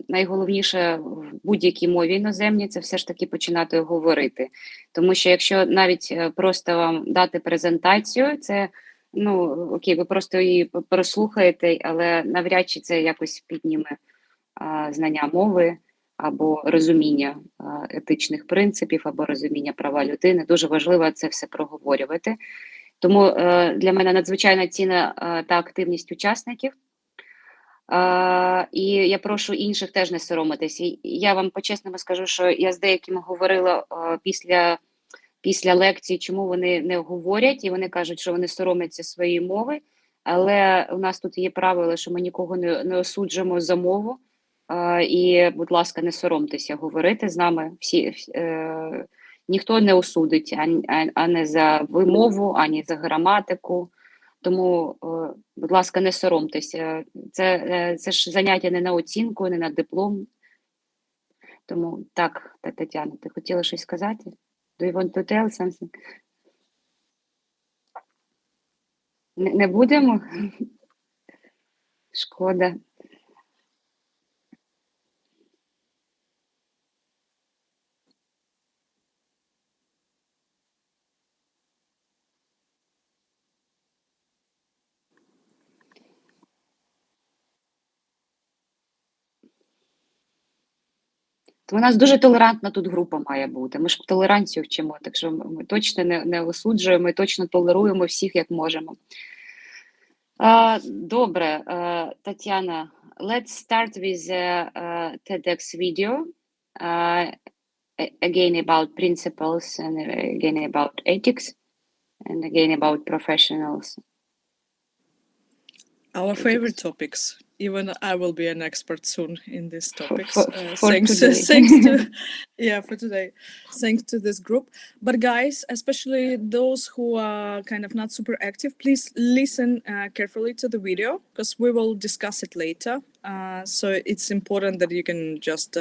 найголовніше в будь-якій мові іноземній – це все ж таки починати говорити. Тому що якщо навіть просто вам дати презентацію, це окей, ви просто її прослухаєте, але навряд чи це якось підніме знання мови або розуміння етичних принципів, або розуміння права людини. Дуже важливо це все проговорювати. Тому для мене надзвичайно цінна та активність учасників. І я прошу інших теж не соромитись. Я вам по-чесному скажу, що я з деякими говорила після лекції, чому вони не говорять, і вони кажуть, що вони соромляться своєї мови, але у нас тут є правило, що ми нікого не осуджуємо за мову, і, будь ласка, не соромтеся говорити з нами. Ніхто не осудить ані за вимову, ані за граматику, тому, будь ласка, не соромтеся. Це ж заняття не на оцінку, не на диплом. Тому так, Тетяна, ти хотіла щось сказати? Do you want to tell something? Не будемо? Шкода. У нас дуже толерантна тут група має бути. Ми ж толеранцію вчимо, так що ми точно не осуджуємо, ми точно толеруємо всіх, як можемо. Добре, Тетяна, let's start with the TEDx video. Again about principles and again about ethics and again about professionals. Our favorite topics. Even I will be an expert soon in these topics. For thanks to for today. Thanks to this group. But guys, especially those who are kind of not super active, please listen carefully to the video because we will discuss it later. So it's important that you can just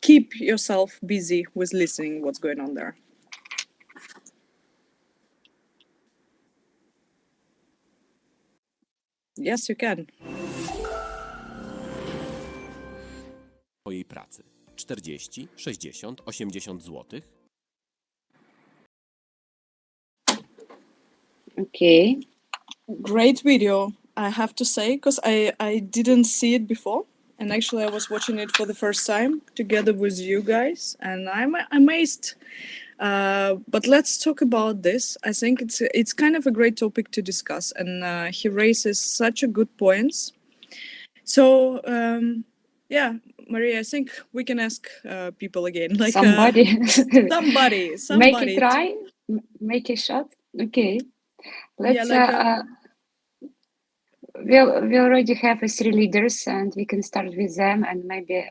keep yourself busy with listening what's going on there. Yes, you can. Twojej pracy 40, 60, 80 zł. Okay. Great video, I have to say, because I didn't see it before. And actually, I was watching it for the first time together with you guys, and I'm amazed. But let's talk about this. I think it's kind of a great topic to discuss, and he raises such a good points. So yeah, Maria, I think we can ask people again, like Somebody. somebody, Make it try. Make a shot. Okay. Let's. We already have 3 leaders, and we can start with them, and maybe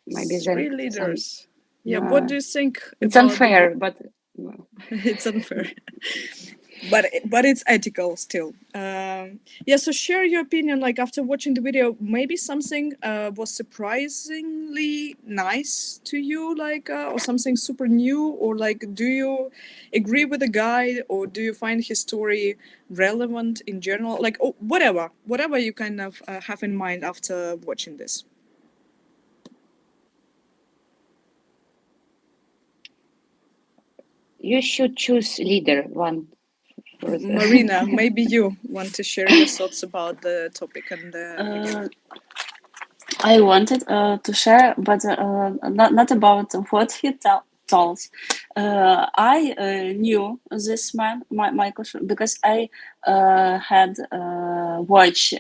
3 then leaders. Yeah, what do you think? It's about unfair, but it's unfair, but it's ethical still. Yeah, so share your opinion. Like after watching the video, maybe something was surprisingly nice to you, like or something super new, or like, do you agree with the guy, or do you find his story relevant in general? Like, oh, whatever you kind of have in mind after watching this. you should choose leader one. Marina, maybe you want to share your thoughts about the topic and the. I wanted to share, but not about what he tells. I knew this man, Michael, because I had watched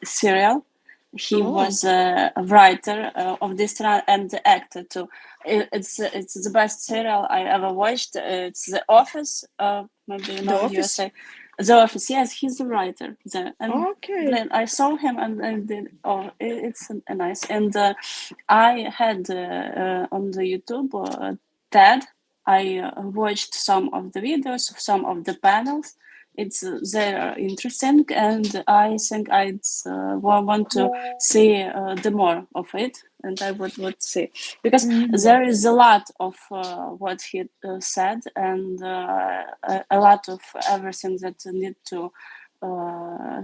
serial. He was a writer of this and the actor too. It's the best serial I ever watched. It's The Office. Maybe you know USA. The Office. Yes, he's the writer there. And then I saw him and did. Oh, it's nice. And I had on the YouTube TED. I watched some of the videos, some of the panels. They're interesting, and I think I'd want to see the more of it, and I would see, because there is a lot of what he said, and a lot of everything that I need to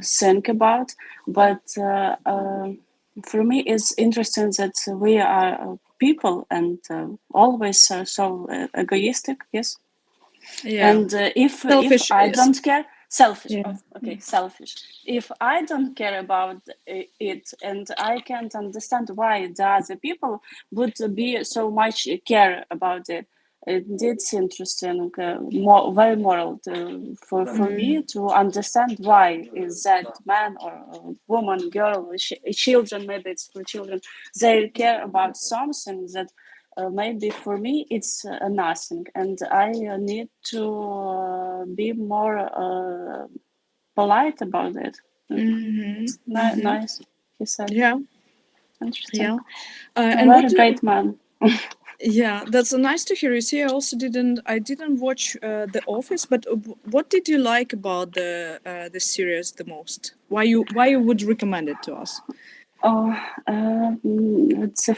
think about. But for me, it's interesting that we are people and always so egoistic. Yes. Yeah. And if I don't care, selfish. Yeah. Oh, okay, selfish. If I don't care about it, and I can't understand why the other people would be so much care about it, it's interesting, very moral for me to understand why is that man or woman, girl, children, maybe it's for children, they care about something that maybe for me it's nothing, and I need to be more polite about it. Nice, he said. Yeah. Interesting. Yeah. And what a great man. Yeah, that's nice to hear. You see, I didn't watch The Office, but what did you like about the series the most? Why you would recommend it to us? Oh, it's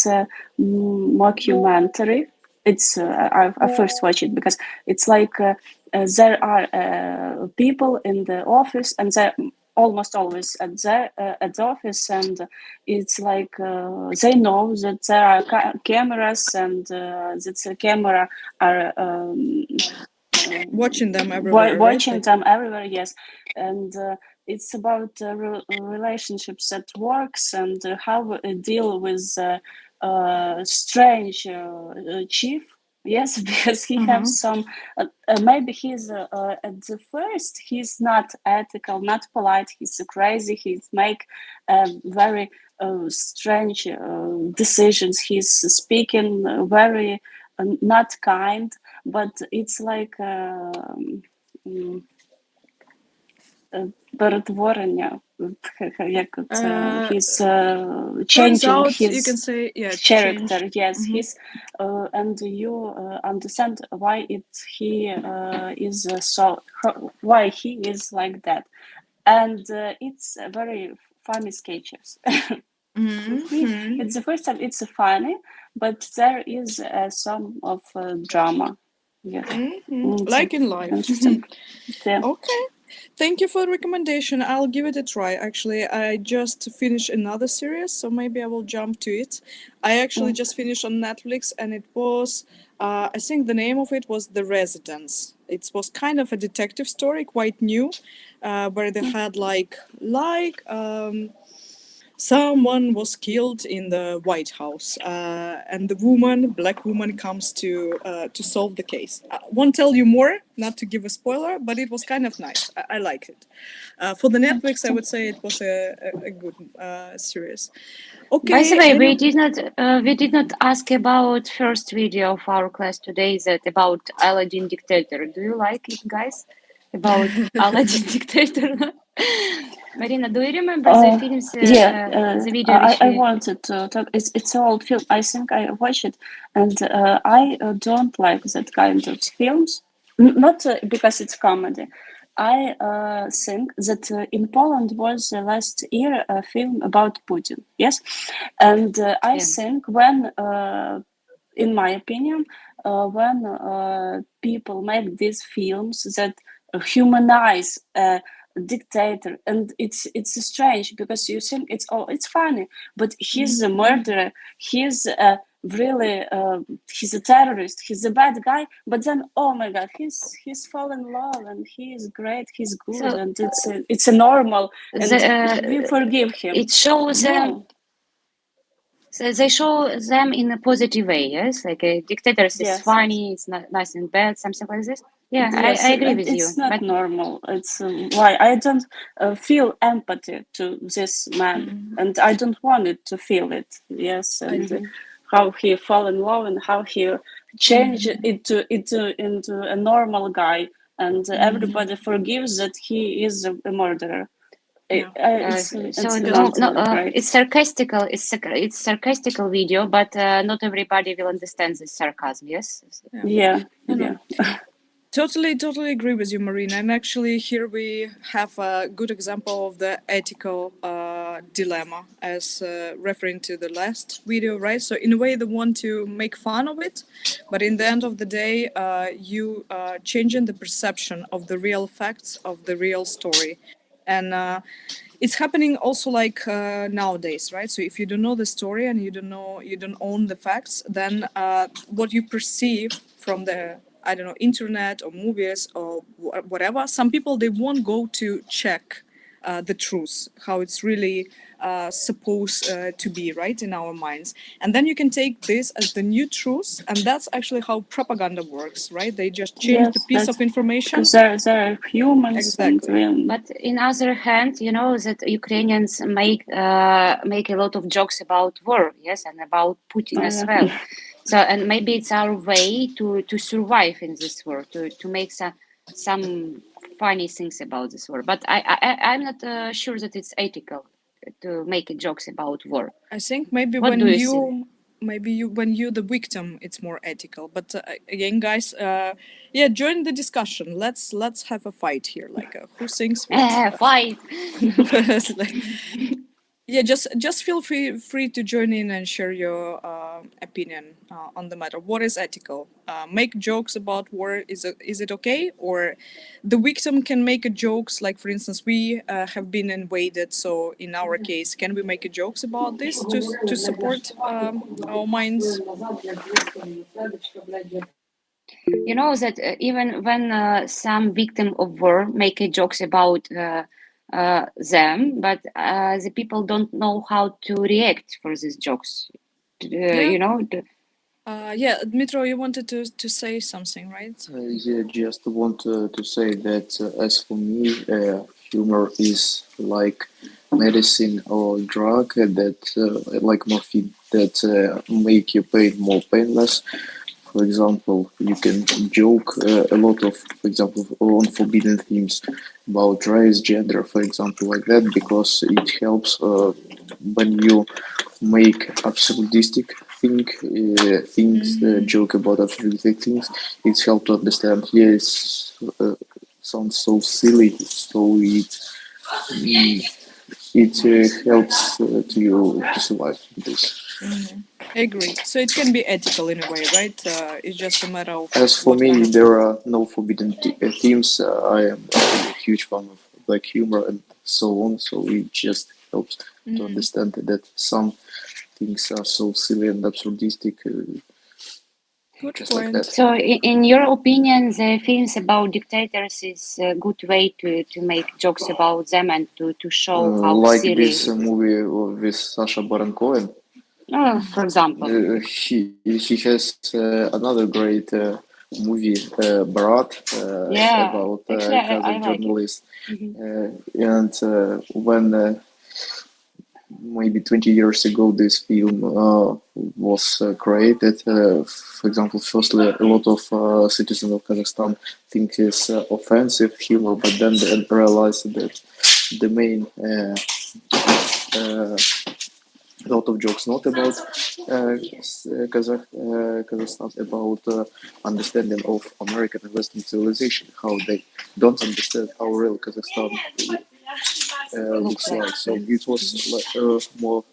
a mockumentary. It's I first watched it because it's like there are people in the office, and they're almost always at the office, and it's like they know that there are cameras, and that the camera are watching them everywhere. Watching them everywhere, yes, and. It's about relationships at works, and how deal with strange chief. Yes, because he has some. Maybe he's at the first. He's not ethical, not polite. He's crazy. He's make very strange decisions. He's speaking very not kind. But it's like. Перетворення, як he's changing his you can say, yeah, character, change. yes, he's and you understand why he is why he is like that, and it's very funny sketches. It's the first time it's funny, but there is some of drama, yes. Like in life. Interesting. Yeah. Okay. Thank you for the recommendation. I'll give it a try. Actually, I just finished another series, so maybe I will jump to it. I actually just finished on Netflix, and it was, I think the name of it was The Residence. It was kind of a detective story, quite new, where they had someone was killed in the White House, and the black woman, comes to solve the case. I won't tell you more, not to give a spoiler, but it was kind of nice. I liked it. For the Netflix, I would say it was a good series. Okay. By the way, we did not ask about first video of our class today, that about Aladdin Dictator. Do you like it, guys? About Aladdin Dictator? Marina, do you remember the films? The video I wanted to talk. It's an old film. I think I watched it, and I don't like that kind of films. Not because it's comedy. I think that in Poland was last year a film about Putin. Yes, and I think when, in my opinion, when people make these films that humanize dictator, and it's strange because you think it's funny, but he's a murderer, he's really he's a terrorist, he's a bad guy, but then oh my god, he's fallen in love and he is great, he's good, so, and it's a normal, and we forgive him. It shows them. So they show them in a positive way, yes? Like a dictator is funny, it's not nice and bad, something like this. Yeah, yes, I agree with you. It's not normal. It's why I don't feel empathy to this man, and I don't want it to feel it. Yes, and how he fall in love and how he changed into a normal guy, and everybody forgives that he is a murderer. It's sarcastical. It's sarcastical video, but not everybody will understand this sarcasm. Yes. Yeah. Totally agree with you, Marina. And actually, here we have a good example of the ethical dilemma, as referring to the last video, right? So in a way, they want to make fun of it, but in the end of the day, you changing the perception of the real facts of the real story. And it's happening also like nowadays, right? So if you don't know the story and you don't own the facts, then what you perceive from the, I don't know, internet or movies or whatever, some people, they won't go to check the truth, how it's really supposed to be, right, in our minds. And then you can take this as the new truth, and that's actually how propaganda works, right? They just change the piece of information. Because they're humans. Exactly. But in other hand, you know that Ukrainians make a lot of jokes about war, yes, and about Putin as well. So, and maybe it's our way to survive in this war, to make some funny things about this war. But I'm not sure that it's ethical to make jokes about war. I think maybe when you're the victim, it's more ethical. But again, guys, join the discussion. Let's have a fight here. Like who thinks what? Fight. Just feel free to join in and share your opinion on the matter. What is ethical? Make jokes about war, is it okay? Or the victim can make a jokes, like for instance, we have been invaded, so in our case, can we make a jokes about this to support our minds? You know that even when some victim of war make a jokes about them, but the people don't know how to react for these jokes. You know. Dmitro, you wanted to say something, right? Just want to say that as for me, humor is like medicine or drug that, like morphine, that make your pain more painless. For example, you can joke a lot of, for example, on forbidden themes about race, gender, for example, like that, because it helps when you make absolutistic things, joke about absolutistic things. It's helped to understand. It sounds so silly, so it it helps to you to survive this. I agree. So it can be ethical in a way, right? It's just a matter of. As for me, there are no forbidden themes. I am a huge fan of black humor and so on. So it just helps to understand that some things are so silly and absurdistic. Good just point. like that. So, in your opinion, the films about dictators is a good way to make jokes about them and to show how Like silly. this movie with Sacha Baron Cohen. For example, He has another great movie, Barat, about actually, I Kazakh like it. journalist. And when maybe 20 years ago this film was created, for example, firstly, a lot of citizens of Kazakhstan think it's offensive humor, but then they realized that the main a lot of jokes not about Kazakhstan, about understanding of American and Western civilization, how they don't understand how real Kazakhstan looks like. So it was like more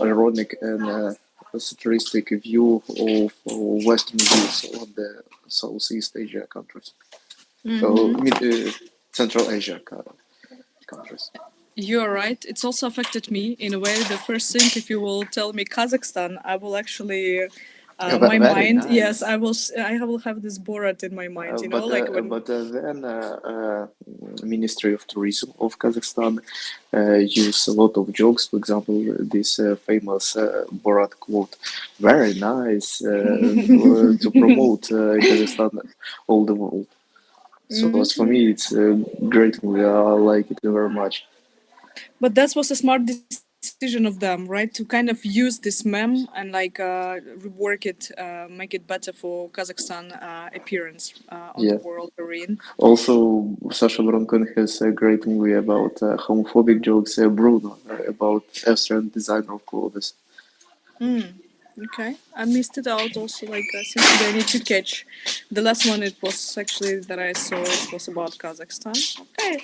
ironic and satiristic view of Western views on the Southeast Asia countries, so Central Asia countries. You're right. It's also affected me in a way. The first thing, if you will tell me Kazakhstan, I will actually, my mind. Nice. Yes, I will. I will have this Borat in my mind. You know, like when. But then Ministry of Tourism of Kazakhstan use a lot of jokes. For example, this famous Borat quote, "Very nice," to promote Kazakhstan all the world. So as for me, it's a great movie. I like it very much. But that was a smart decision of them, right? To kind of use this meme and like rework it, make it better for Kazakhstan appearance on the world arena. Also, Sacha Baron Cohen has a great movie about homophobic jokes, Bruno, about Austrian designer of clothes. Okay, I missed it out also, like simply I need to catch. The last one it was actually that I saw, it was about Kazakhstan. Okay,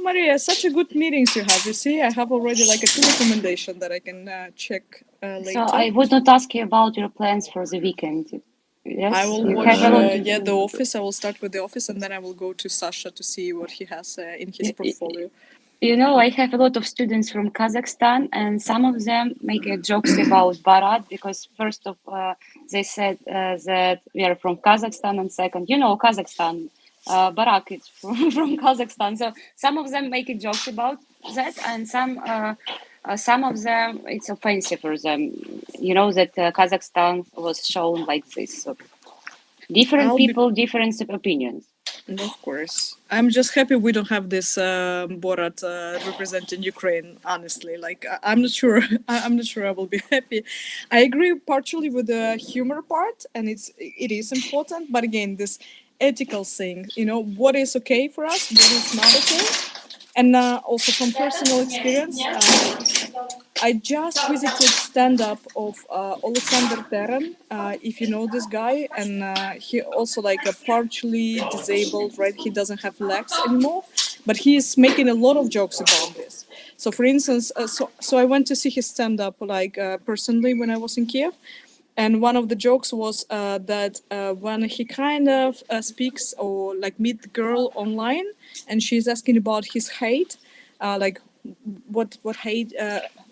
Maria, such a good meetings you have. You see, I have already like a 2 recommendation that I can check later. So I would not ask you about your plans for the weekend. Yes, I will you watch have a lot. The Office. I will start with The Office and then I will go to Sasha to see what he has in his portfolio. You know, I have a lot of students from Kazakhstan, and some of them make jokes about Barat because first of they said that we are from Kazakhstan, and second, you know, Kazakhstan, Barak is from Kazakhstan. So some of them make jokes about that, and some of them it's offensive for them. You know that Kazakhstan was shown like this. So different people, different opinions. Of course. I'm just happy we don't have this Borat representing Ukraine, honestly. Like, I'm not sure. I'm not sure I will be happy. I agree partially with the humor part, and it is important. But again, this ethical thing, you know, what is okay for us, what is not okay. And also from personal experience, I just visited stand-up of Alexander Terran, if you know this guy, and he also like a partially disabled, right? He doesn't have legs anymore, but he is making a lot of jokes about this. So, for instance, so I went to see his stand-up like personally when I was in Kiev, and one of the jokes was that when he kind of speaks or like meet the girl online, and she's asking about his hate, like what hate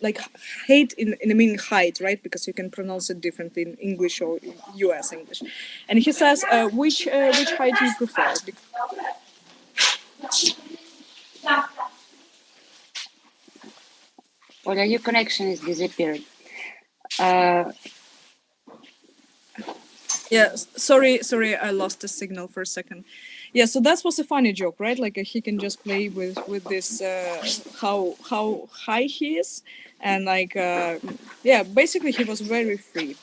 like hate in the meaning height, right? Because you can pronounce it differently in English or US English. And he says, which height do you prefer? Well, your connection is disappeared. Yeah, sorry, I lost the signal for a second. Yeah, so that was a funny joke, right? Like he can just play with this how high he is, and like yeah, basically he was very free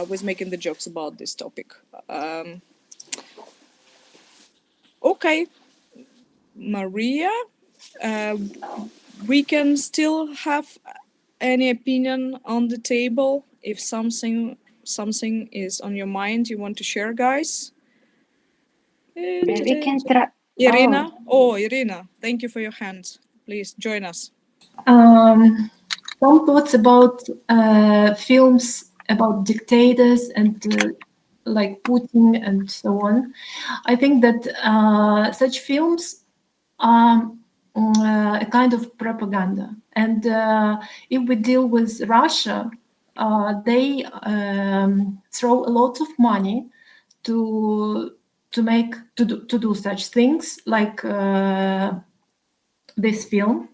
with making the jokes about this topic. Okay, Maria, we can still have any opinion on the table if something is on your mind you want to share, guys. We can try. Irina. Oh, Irina, thank you for your hand. please join us. Some thoughts about films about dictators and like Putin and so on. I think that such films are a kind of propaganda. And if we deal with Russia, they throw a lot of money to do such things like this film.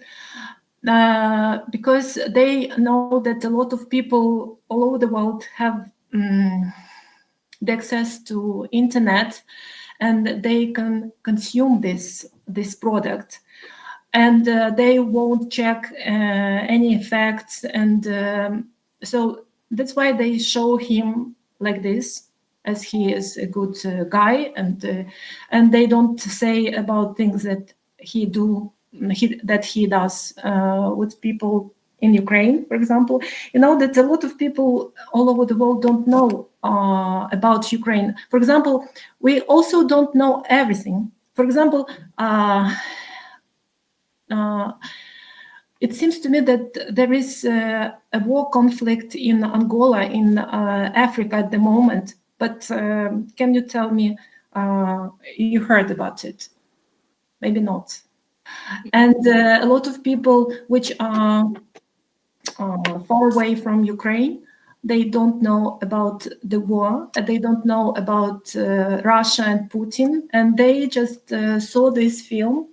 Because they know that a lot of people all over the world have the access to internet, and they can consume this product, and they won't check any facts, and so that's why they show him like this, as he is a good guy, and they don't say about things that he does with people in Ukraine, for example. You know that a lot of people all over the world don't know about Ukraine. For example, we also don't know everything. For example, it seems to me that there is a war conflict in Angola, in Africa at the moment. But can you tell me, you heard about it? Maybe not. And a lot of people which are far away from Ukraine, they don't know about the war, they don't know about Russia and Putin, and they just saw this film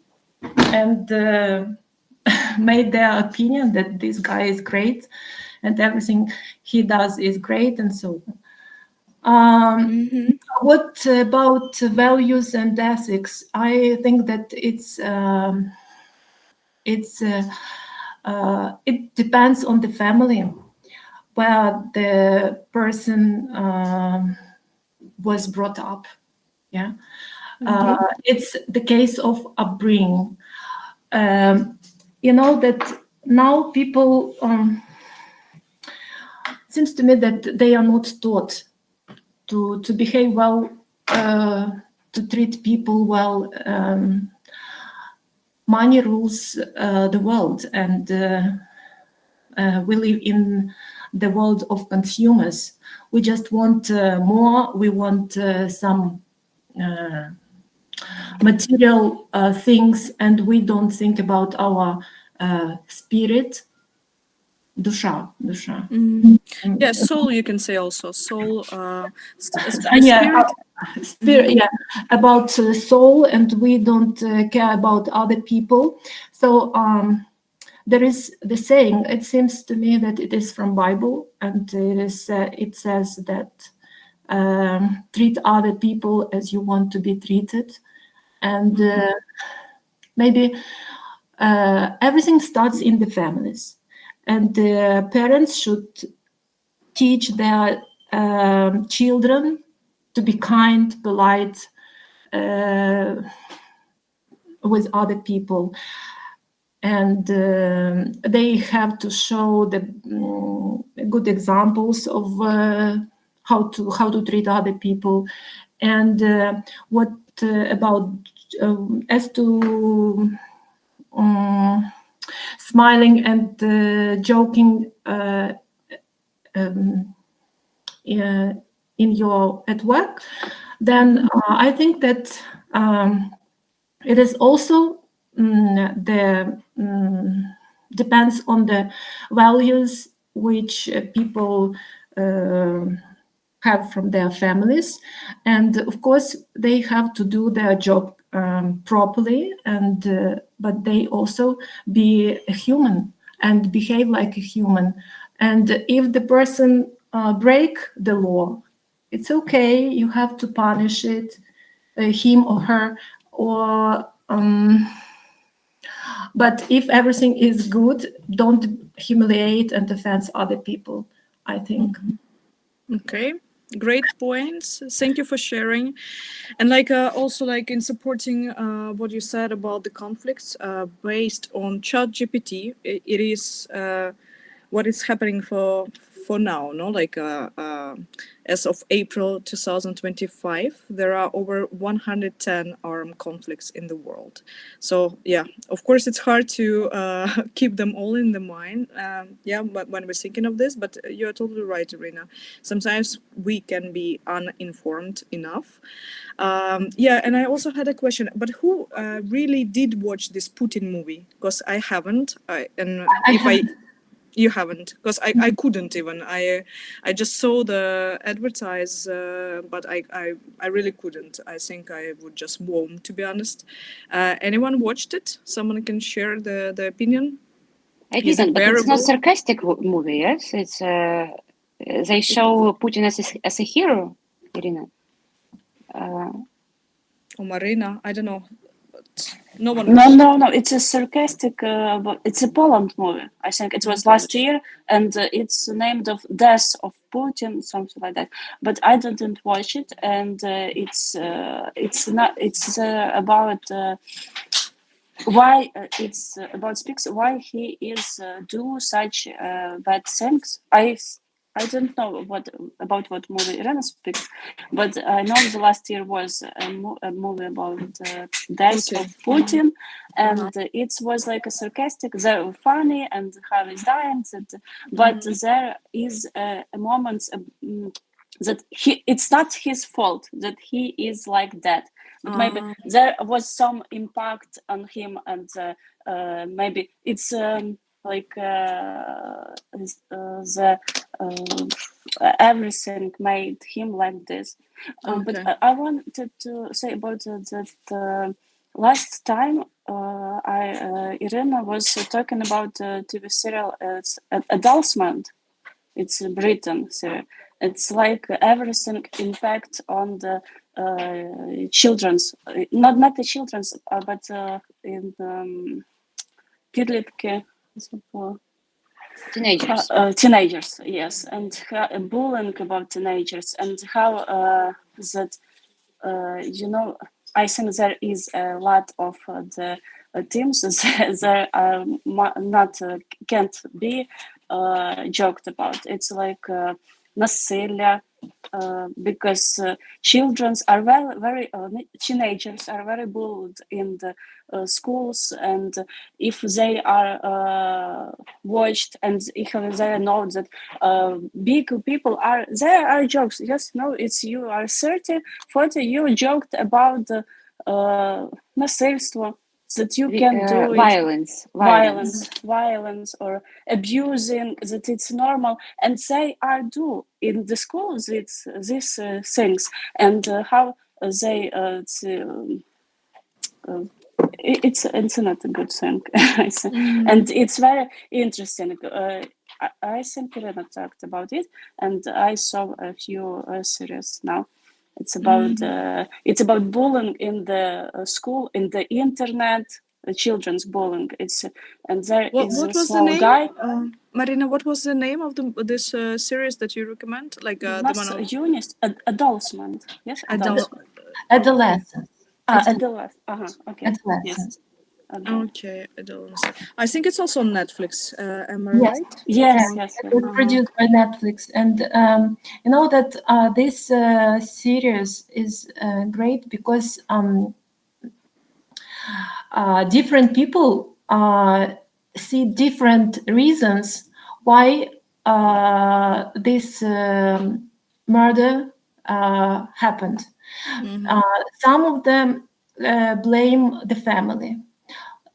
and made their opinion that this guy is great and everything he does is great and so on. What about values and ethics? I think that it depends on the family where the person was brought up. Yeah, it's the case of upbringing. You know that now people seems to me that they are not taught to behave well, to treat people well. Money rules the world, and we live in the world of consumers. We just want more. We want some material things, and we don't think about our spirit. Dusha. Yeah, soul, you can say also. Soul, spirit. Spirit, yeah, about soul, and we don't care about other people. So there is the saying, it seems to me that it is from Bible, and it says that treat other people as you want to be treated. And maybe everything starts in the families, and parents should teach their children to be kind, polite with other people, and they have to show the good examples of how to treat other people, and what about as to smiling and joking in your at work, then I think that it is also depends on the values which people have from their families, and of course they have to do their job properly, and but they also be a human and behave like a human. And if the person break the law, it's okay, you have to punish it, him or her, or but if everything is good, don't humiliate and offend other people, I think. Okay, great points. Thank you for sharing. And like also like in supporting what you said about the conflicts based on ChatGPT, it is what is happening for for now, no, like as of April 2025, there are over 110 armed conflicts in the world. So yeah, of course, it's hard to keep them all in the mind. But when we're thinking of this, but you're totally right, Irina. Sometimes we can be uninformed enough. And I also had a question, but who really did watch this Putin movie? Because I haven't. You haven't, because I couldn't even. I just saw the advertise, but I really couldn't. I think I would just warm, to be honest. Anyone watched it? Someone can share the opinion? I didn't, but it's not sarcastic movie, yes? It's they show Putin as a hero, Irina. Marina, I don't know. No, it's a sarcastic, it's a Poland movie. I think it was last year, and it's named of Death of Putin, something like that. But I didn't watch it, and it's about why it's about speaks why he is do such bad things. I don't know about what movie Irina speaks, but I know the last year was a movie about death of Putin, and it was like a sarcastic, they're funny and how he's dying, but there is a moment that it's not his fault that he is like that. But maybe there was some impact on him, and maybe it's everything made him like this. But I wanted to say about that last time Irina was talking about TV serial Adultment. It's a Britain series. It's like everything impact on the children's, not the children's, but in підлітки. Teenagers, yes, and bullying about teenagers, and how that I think there is a lot of the teams that are not can't be joked about. It's like насилля, because children are very teenagers are very bullied in the schools, and if they are watched, and if they know that big people are, there are jokes. Yes, no, it's you are 30, 40, you joked about насильство, that you can do violence or abusing, that it's normal, and they are do in the schools it's these things, and how they it's not a good thing. And it's very interesting. I think Irina talked about it, and I saw a few series now. It's about bullying in the school, in the internet, the children's bullying. It's and there is a small guy. Marina, what was the name of this series that you recommend? Like the one of Adultment. Yes, Adolescence. Adolescence. Okay. Adolescence. Yes. Okay, adolescent. I think it's also on Netflix. Am I right? Yes. It was produced by Netflix, and you know that this series is great because different people see different reasons why this murder happened. Some of them blame the family.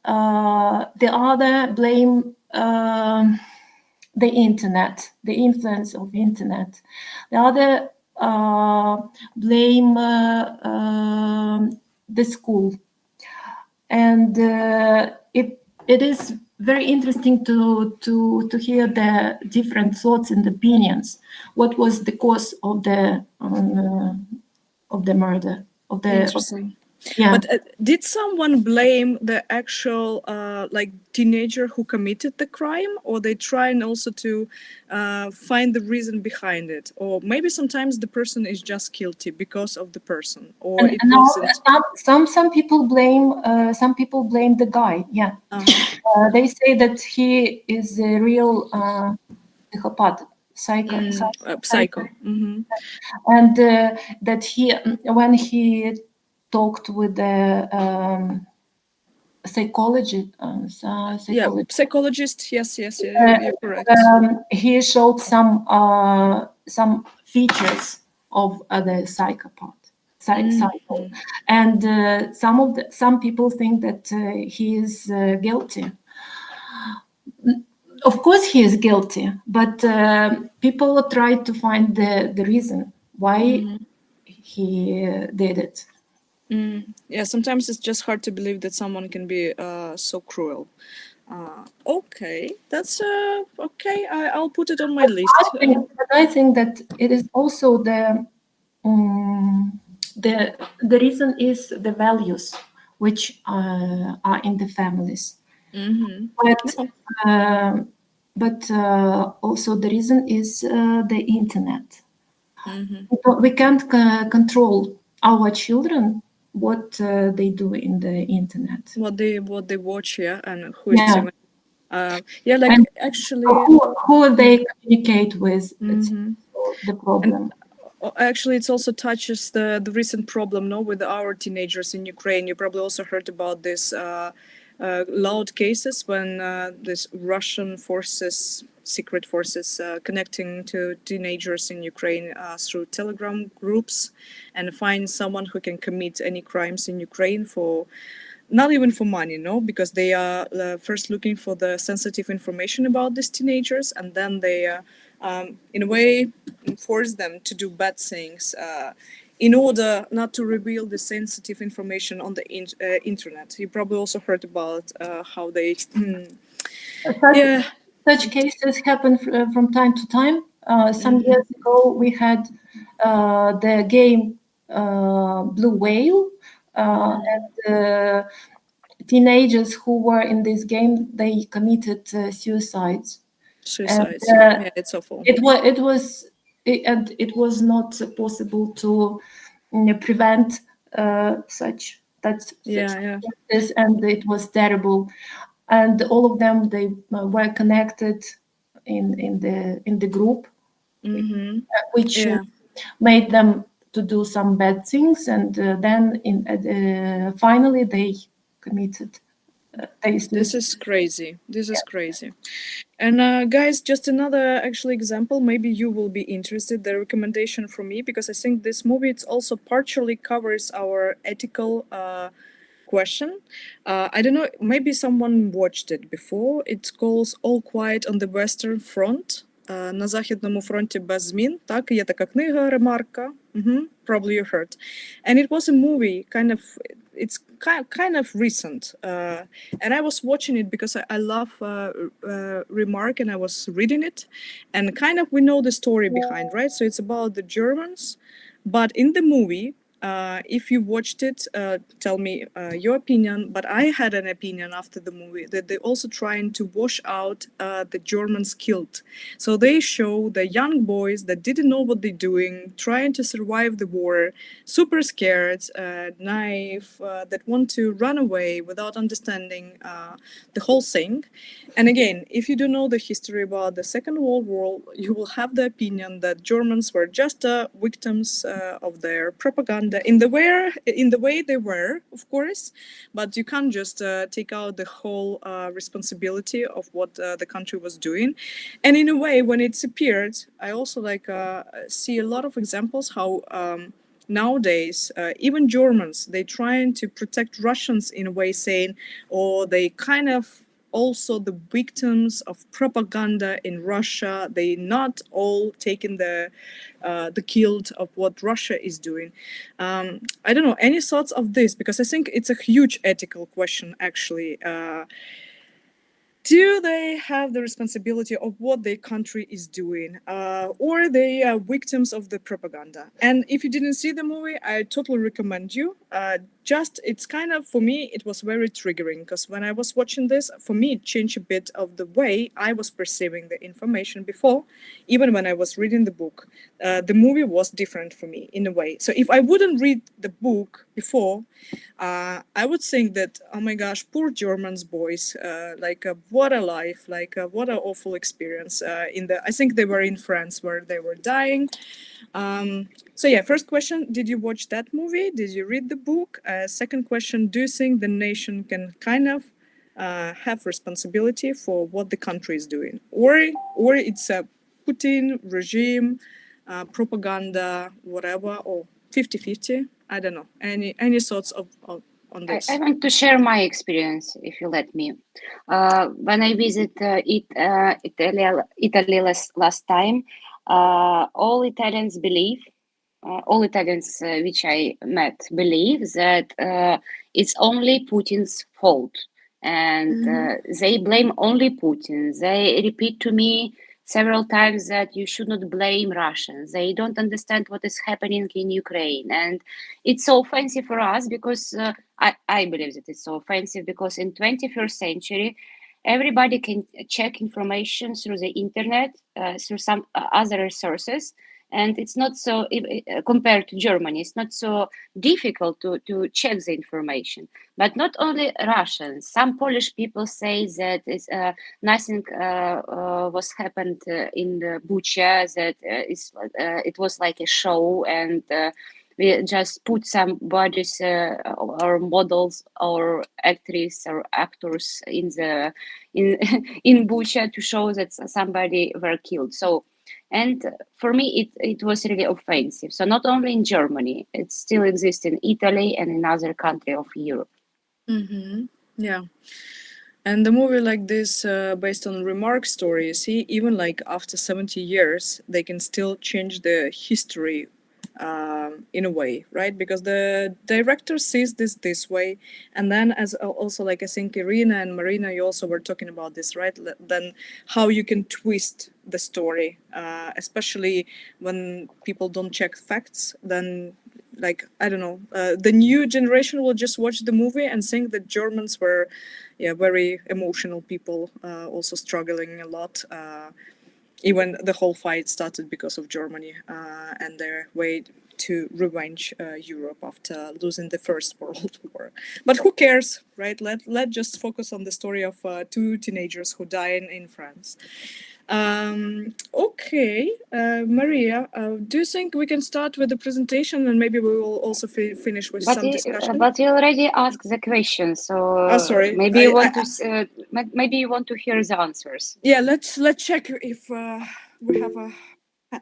The other blame the internet, the influence of internet. The other blame the school, and it is very interesting to hear the different thoughts and opinions. What was the cause of the murder? Interesting. But did someone blame the actual teenager who committed the crime, or they trying also to find the reason behind it, or maybe sometimes the person is just guilty because of the person, or it wasn't. Some people blame the guy. Yeah, they say that he is a real psychopath. psycho. Psycho. Mm-hmm. And that when he talked with the psychologist. Yeah, psychologist. Yes, you're correct. He showed some features of the psychopath. Psycho. And some people think that he is guilty. Of course, he is guilty, but people try to find the reason why he did it. Yeah, sometimes it's just hard to believe that someone can be so cruel. Okay, that's okay. I'll put it on my list. I think that it is also the reason is the values which are in the families. But also the reason is the internet. We can't control our children what they do in the internet, what they watch, and who is even, like and actually who they communicate with. It's the problem. Actually, it also touches the recent problem, with our teenagers in Ukraine. You probably also heard about this loud cases when this Russian forces, secret forces, connecting to teenagers in Ukraine through Telegram groups, and find someone who can commit any crimes in Ukraine for, not even for money, because they are first looking for the sensitive information about these teenagers, and then they in a way force them to do bad things in order not to reveal the sensitive information on the internet. You probably also heard about how they Such cases happen from time to time. Some years ago we had the game Blue Whale, and teenagers who were in this game, they committed suicides. And, yeah, it's awful. It was not possible to prevent such cases, and it was terrible. And all of them, they were connected in the group, which made them to do some bad things, and then finally they committed. This is crazy. And guys, just another actually example. Maybe you will be interested. The recommendation from me, because I think this movie it also partially covers our ethical question. I don't know. Maybe someone watched it before. It's called All Quiet on the Western Front. На Західному фронті без змін. Так, є така книга, ремарка. Probably you heard. And it was a movie, it's kind of recent. And I was watching it because I love Remark, and I was reading it. And we know the story behind, right? So it's about the Germans. But in the movie, if you watched it, tell me your opinion. But I had an opinion after the movie that they're also trying to wash out the Germans killed. So they show the young boys that didn't know what they're doing, trying to survive the war, super scared, naive, that want to run away without understanding the whole thing. And again, if you don't know the history about the Second World War, you will have the opinion that Germans were just victims of their propaganda in the way they were, of course, but you can't just take out the whole responsibility of what the country was doing. And in a way, when it's appeared, I also see a lot of examples how nowadays even Germans, they trying to protect Russians in a way, saying, or they also the victims of propaganda in Russia. They not all taking the guilt of what Russia is doing. I don't know, any thoughts of this? Because I think it's a huge ethical question, actually. Do they have the responsibility of what their country is doing, or they are victims of the propaganda? And if you didn't see the movie, I totally recommend you. It's for me, it was very triggering, because when I was watching this, for me, it changed a bit of the way I was perceiving the information before. Even when I was reading the book, the movie was different for me in a way. So if I wouldn't read the book before, I would think that, oh my gosh, poor Germans boys, what a life, like what an awful experience. I think they were in France where they were dying. So yeah, first question, did you watch that movie? Did you read the book? Second question, do you think the nation can kind of have responsibility for what the country is doing? Or it's a Putin regime, propaganda, whatever, or 50-50? I don't know. Any thoughts on this? I want to share my experience, if you let me. When I visit Italy last time, all Italians which I met believe that it's only Putin's fault, and they blame only Putin. They repeat to me several times that you should not blame Russians. They don't understand what is happening in Ukraine, and it's so offensive for us because I believe that it's so offensive because in 21st century, everybody can check information through the internet, through some other sources. And it's not so, compared to Germany, it's not so difficult to check the information. But not only Russians, some Polish people say that nothing was happened in the Bucha, that it was like a show, and we just put some bodies or models or actresses or actors in Bucha to show that somebody were killed. So. And for me, it was really offensive. So not only in Germany, it still exists in Italy and in other countries of Europe. Yeah. And the movie like this, based on remark stories, see, even like after 70 years, they can still change the history in a way, right? Because the director sees this way, and then as also like I think Irina and Marina, you also were talking about this, right? Then how you can twist the story, especially when people don't check facts. Then like I don't know, the new generation will just watch the movie and think that Germans were, very emotional people, also struggling a lot. Even the whole fight started because of Germany and their way to revenge Europe after losing the First World War. But who cares, right? Let's just focus on the story of two teenagers who died in France. Okay, Maria, do you think we can start with the presentation and maybe we will also finish with some discussion? But you already asked the question, so sorry. Maybe you want to maybe you want to hear the answers. Yeah, let's check if we have a.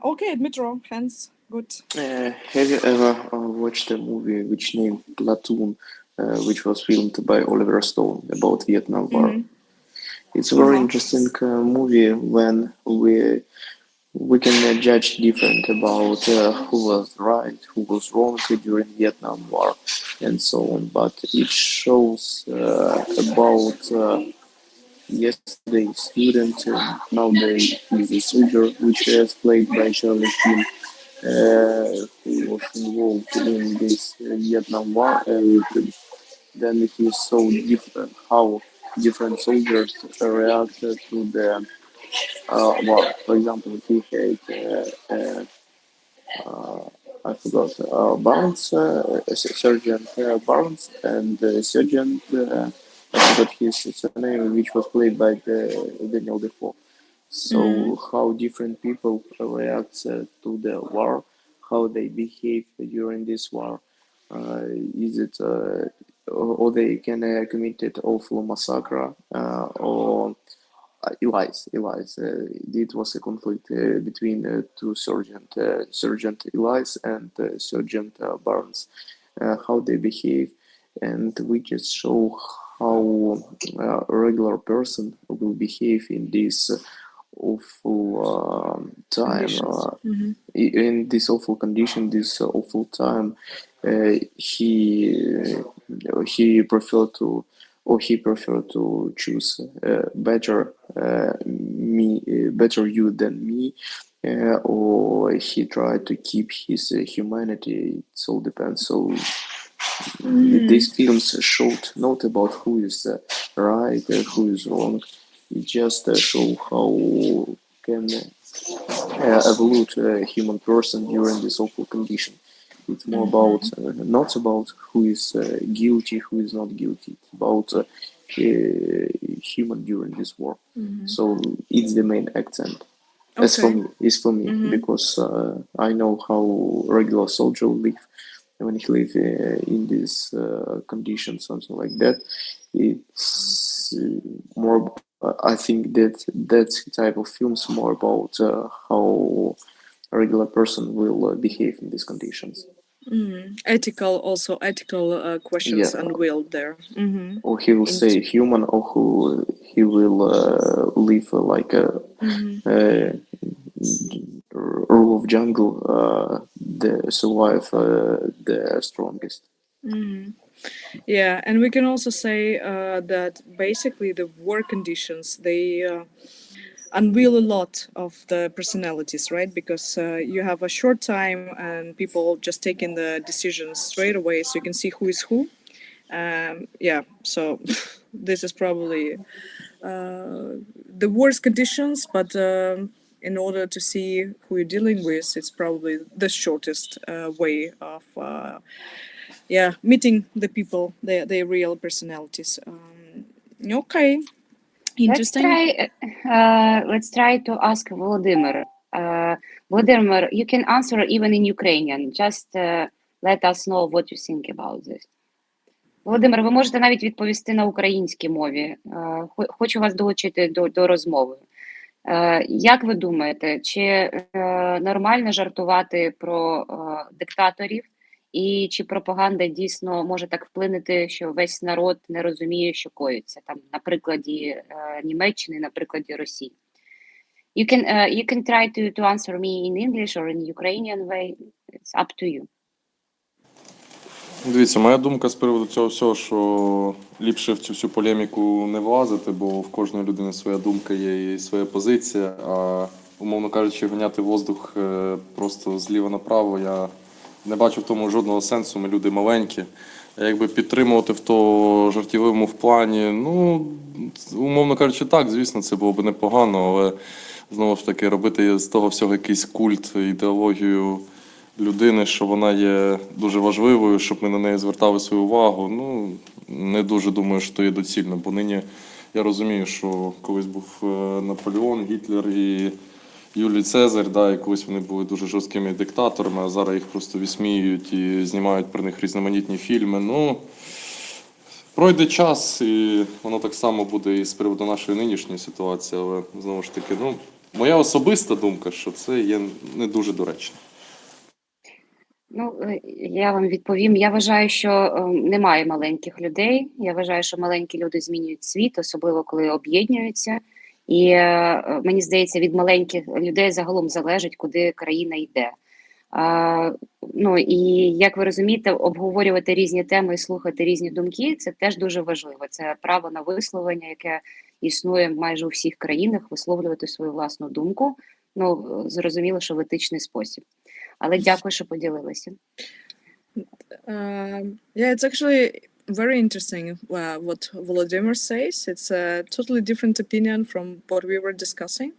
Okay, Dmitro, hands good. Have you ever watched a movie which named Platoon, which was filmed by Oliver Stone about Vietnam War? It's a very interesting movie when we can judge different about who was right, who was wrong during Vietnam War, and so on. But it shows about yesterday student, nowadays he's a soldier, which is played by Charlie Sheen, who was involved in this Vietnam War. Then he saw different how different soldiers reacted to the war. For example, he had I forgot Barnes, Sergeant Barnes, and Sergeant I forgot his surname, which was played by Daniel Defoe. So how different people react to the war, how they behave during this war. Is it or they can committed awful massacre or Elias. It was a conflict between two Sergeant Elias and Sergeant Barnes, how they behave, and we just show how a regular person will behave in this awful time, in this awful condition, this awful time. He preferred to choose better you than me, or he tried to keep his humanity. It all depends. So these films showed not about who is right, who is wrong. It just show how can evolve a human person during this awful condition. It's more about not about who is guilty, who is not guilty. It's about human during this war. So it's the main accent. As for Okay. me, is for me because I know how regular soldier live when he live in these conditions, something like that. It's more. I think that type of films more about how a regular person will behave in these conditions. Ethical questions Yeah. unveiled there. Or he will say human, or who he will live like a rule of jungle, the survive the strongest. Yeah, and we can also say that basically the war conditions, they unveil a lot of the personalities, right? Because you have a short time and people just taking the decisions straight away, so you can see who is who. Yeah, so this is probably the worst conditions, but in order to see who you're dealing with, it's probably the shortest way of meeting the people, their real personalities. Okay, interesting. Let's try to ask Volodymyr. Volodymyr, you can answer even in Ukrainian. Just let us know what you think about this. Володимир, ви можете навіть відповісти на українській мові. Хочу вас долучити до розмови. Як ви думаєте, чи нормально жартувати про диктаторів, і чи пропаганда дійсно може так вплинути, що весь народ не розуміє, що коїться, там, на прикладі Німеччини, на прикладі Росії? You can try to answer me in English or in Ukrainian way. It's up to you. Дивіться, моя думка з приводу цього всього, що ліпше в цю всю полеміку не влазити, бо в кожної людини своя думка є і своя позиція, а, умовно кажучи, ганяти воздух просто зліва направо, я не бачу в тому жодного сенсу, ми люди маленькі. А якби підтримувати в то жартівливому в плані, ну, умовно кажучи, так, звісно, це було б непогано, але, знову ж таки, робити з того всього якийсь культ, ідеологію людини, що вона є дуже важливою, щоб ми на неї звертали свою увагу, ну, не дуже думаю, що то є доцільно, бо нині я розумію, що колись був Наполеон, Гітлер і Юлій Цезар, да, і колись вони були дуже жорсткими диктаторами, а зараз їх просто висміюють і знімають про них різноманітні фільми. Ну, пройде час, і воно так само буде і з приводу нашої нинішньої ситуації, але, знову ж таки, ну, моя особиста думка, що це є не дуже доречно. Ну, я вам відповім. Я вважаю, що немає маленьких людей. Я вважаю, що маленькі люди змінюють світ, особливо коли об'єднуються. І мені здається, від маленьких людей загалом залежить, куди країна йде. Ну і як ви розумієте, обговорювати різні теми і слухати різні думки – це теж дуже важливо. Це право на висловлення, яке існує майже у всіх країнах, висловлювати свою власну думку. Ну, зрозуміло, що в етичний спосіб. Але дякую, що поділилися. Yeah, it's actually very interesting what Volodymyr says. It's a totally different opinion from what we were discussing.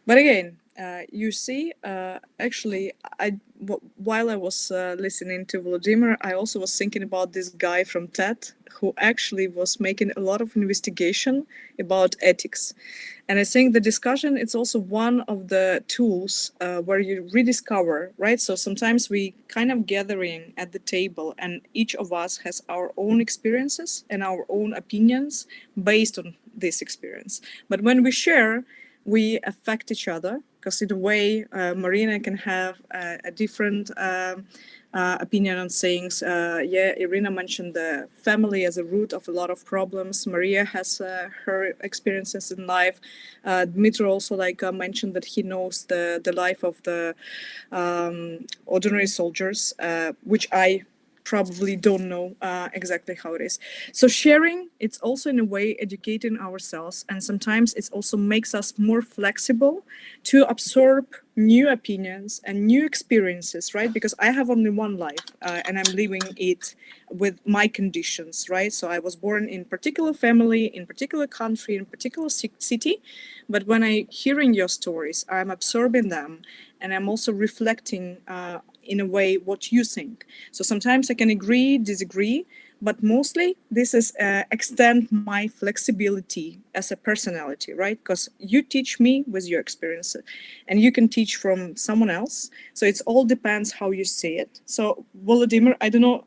But again, you see, actually, while I was listening to Volodymyr, I also was thinking about this guy from TED who actually was making a lot of investigation about ethics. And I think the discussion, it's also one of the tools where you rediscover, right? So sometimes we kind of gathering at the table and each of us has our own experiences and our own opinions based on this experience. But when we share, we affect each other, because in a way, Marina can have a different opinion on things. Yeah, Irina mentioned the family as a root of a lot of problems. Maria has her experiences in life. Dmitry also mentioned that he knows the life of the ordinary soldiers, which I probably don't know exactly how it is. So sharing, it's also in a way educating ourselves, and sometimes it also makes us more flexible to absorb new opinions and new experiences, right? Because I have only one life and I'm living it with my conditions, right? So I was born in particular family, in particular country, in particular city, but when I hearing your stories, I'm absorbing them, and I'm also reflecting in a way what you think. So sometimes I can agree, disagree, but mostly this is extend my flexibility as a personality, right? Because you teach me with your experience, and you can teach from someone else. So it all depends how you say it. So Volodymyr, I don't know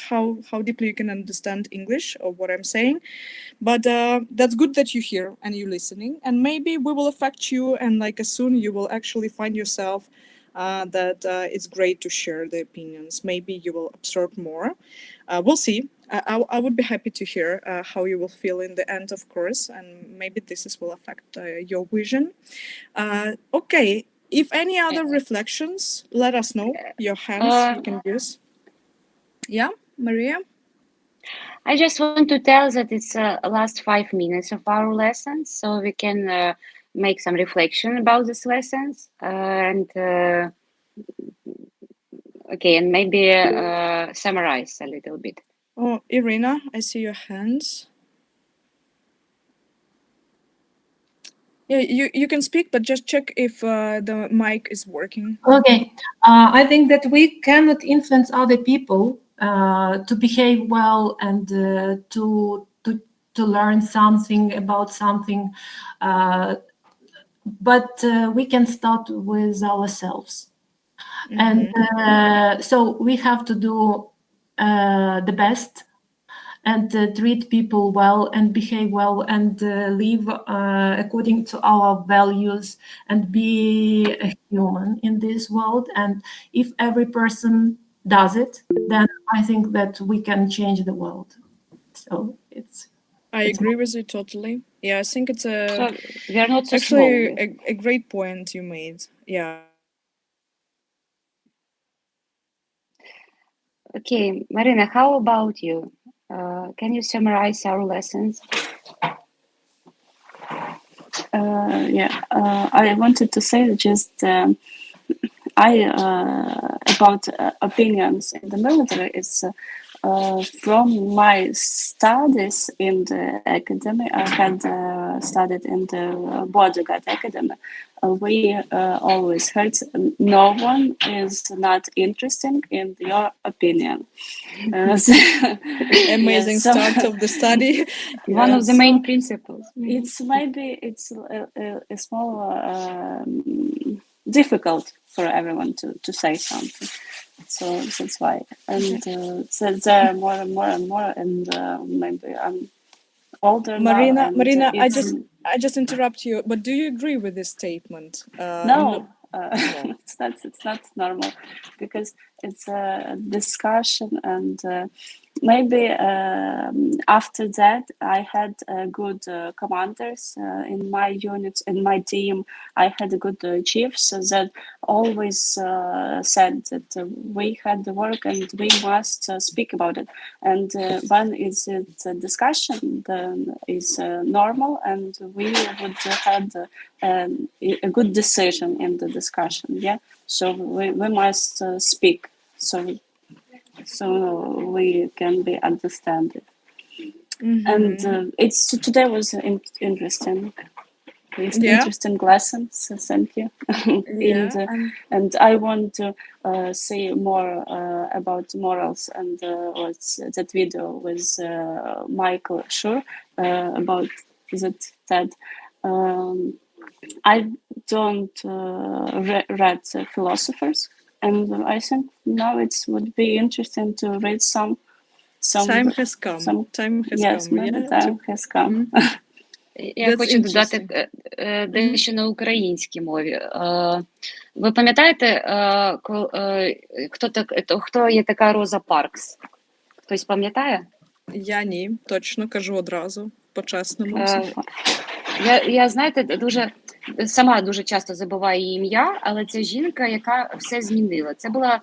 how deeply you can understand English or what I'm saying, but that's good that you're here and you're listening, and maybe we will affect you, and like as soon you will actually find yourself that it's great to share the opinions. Maybe you will absorb more. We'll see. I would be happy to hear how you will feel in the end, of course, and maybe this will affect your vision. Okay, if any other reflections, let us know. Your hands you can use. Yeah, Maria? I just want to tell that it's last 5 minutes of our lessons, so we can make some reflection about these lessons, and okay, and maybe summarize a little bit. Oh, Irina, I see your hands. Yeah, you can speak, but just check if the mic is working. Okay, I think that we cannot influence other people to behave well and to learn something about something, but we can start with ourselves. And so we have to do the best and treat people well and behave well and live according to our values and be a human in this world. And if every person does it, then I think that we can change the world. So I agree with you totally. Yeah, I think it's So we are not so actually small. a great point you made. Yeah. Okay, Marina, how about you? Can you summarize our lessons? I wanted to say just about opinions in the military is from my studies in the academy. I had studied in the bodyguard academy. We always heard no one is not interested in your opinion. Amazing start of the study. One of the main principles. It's maybe a small difficult for everyone to say something. So that's why, and so there are more and more and more, and maybe I'm older Marina, now. And Marina, I just interrupt you, but do you agree with this statement? No. It's not normal, because it's a discussion, and maybe after that I had good commanders in my units, in my team. I had good chiefs that always said that we had the work and we must speak about it. And when it's a discussion, then it's normal, and we would have a good decision in the discussion. Yeah, so we must speak so we can be understood. And it's today was interesting. Interesting lesson, so thank you. And I want to say more about morals, and what's that video with Michael Schur about that. I don't read philosophers, and I think now it would be interesting to read some. Time has come. Time has come. Maybe time has come. Я хочу додати дещо на українській мові. Ви пам'ятаєте, хто є така Роза Паркс? Хтось пам'ятає? Я ні, точно кажу одразу, по-чесному. Я знаєте, сама дуже часто забуваю її ім'я, але це жінка, яка все змінила. Це була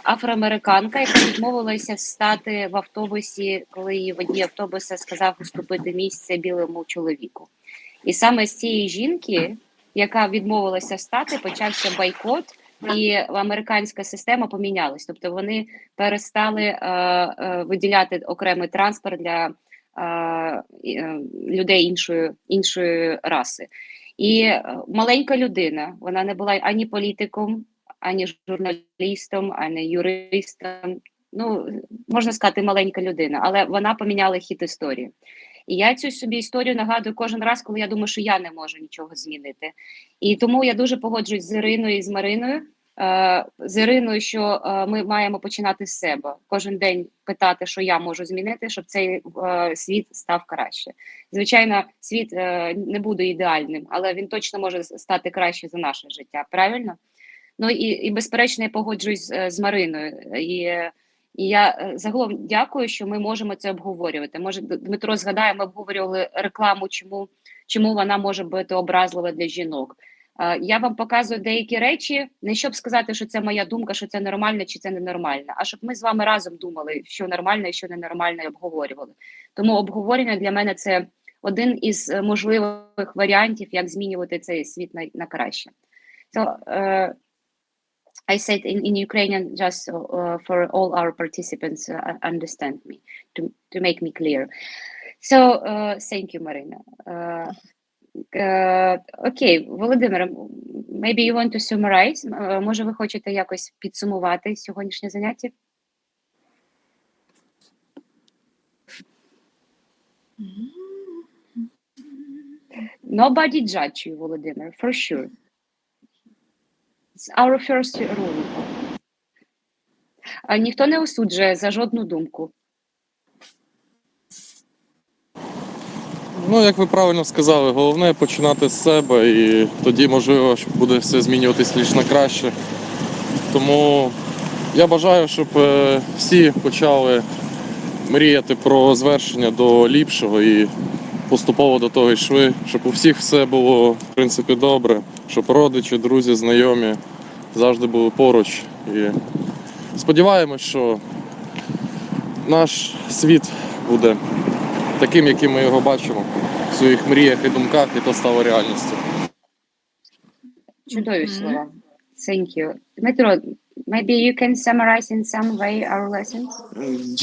афроамериканка, яка відмовилася стати в автобусі, коли її водій автобуса сказав уступити місце білому чоловіку. І саме з цієї жінки, яка відмовилася стати, почався бойкот, і американська система помінялась. Тобто вони перестали виділяти окремий транспорт для людей іншої раси. І маленька людина, вона не була ані політиком, ані журналістом, ані юристом, ну, можна сказати, маленька людина, але вона поміняла хід історії. І я цю собі історію нагадую кожен раз, коли я думаю, що я не можу нічого змінити. І тому я дуже погоджуюсь з Іриною і з Мариною. З Іриною, що ми маємо починати з себе. Кожен день питати, що я можу змінити, щоб цей світ став краще. Звичайно, світ не буде ідеальним, але він точно може стати краще за наше життя, правильно? Ну і безперечно, я погоджуюсь з Мариною. І я загалом дякую, що ми можемо це обговорювати. Може, Дмитро згадає, ми обговорювали рекламу, чому вона може бути образлива для жінок. Я вам показую деякі речі, не щоб сказати, що це моя думка, що це нормально чи це ненормально, а щоб ми з вами разом думали, що нормально і що ненормально, і обговорювали. Тому обговорення для мене – це один із можливих варіантів, як змінювати цей світ на краще. So, I said in Ukrainian just for all our participants understand me, to make me clear. So, thank you, Marina. Окей, Володимире, maybe you want to summarize? Може, ви хочете якось підсумувати сьогоднішнє заняття? Nobody judge you, Володимир, for sure. It's our first rule. Ніхто не осуджує за жодну думку. Ну, як ви правильно сказали, головне починати з себе, і тоді, можливо, буде все змінюватись лише на краще. Тому я бажаю, щоб всі почали мріяти про звершення до ліпшого і поступово до того йшли, щоб у всіх все було, в принципі, добре, щоб родичі, друзі, знайомі завжди були поруч. І сподіваємось, що наш світ буде таким, яким ми його бачимо в своїх мріях і думках, і то стало реальністю. Чудові слова. Thank you. Дмитро, maybe you can summarize in some way our lessons?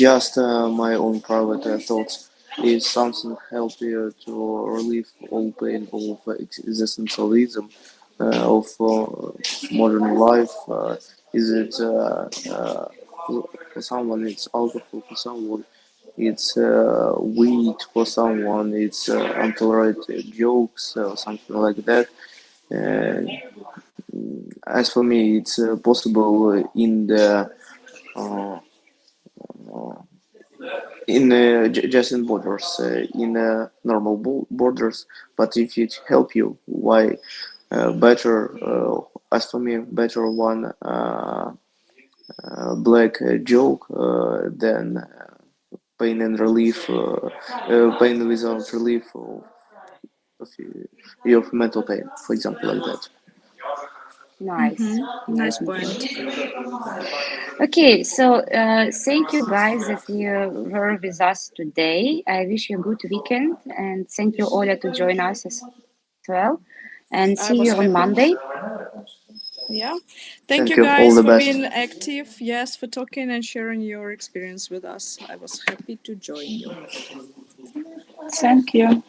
Just my own private thoughts. If something help you to relieve all pain of existentialism, of modern life, is it for someone it's alcohol, for someone it's weed, for someone it's untolerated jokes or something like that. As for me, it's possible in the just in borders, in normal borders. But if it help you, why better? As for me, better one black joke than pain and relief, pain without relief of your mental pain, for example, like that. Nice. Nice point. Okay, so thank you guys that you were with us today. I wish you a good weekend, and thank you, Oля, to join us as well. And see you on Monday. Yeah. Thank you you. guys All the for best. being active. Yes, for talking and sharing your experience with us. I was happy to join you. Thank you.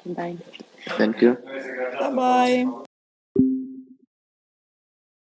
Bye. Thank you. Bye-bye.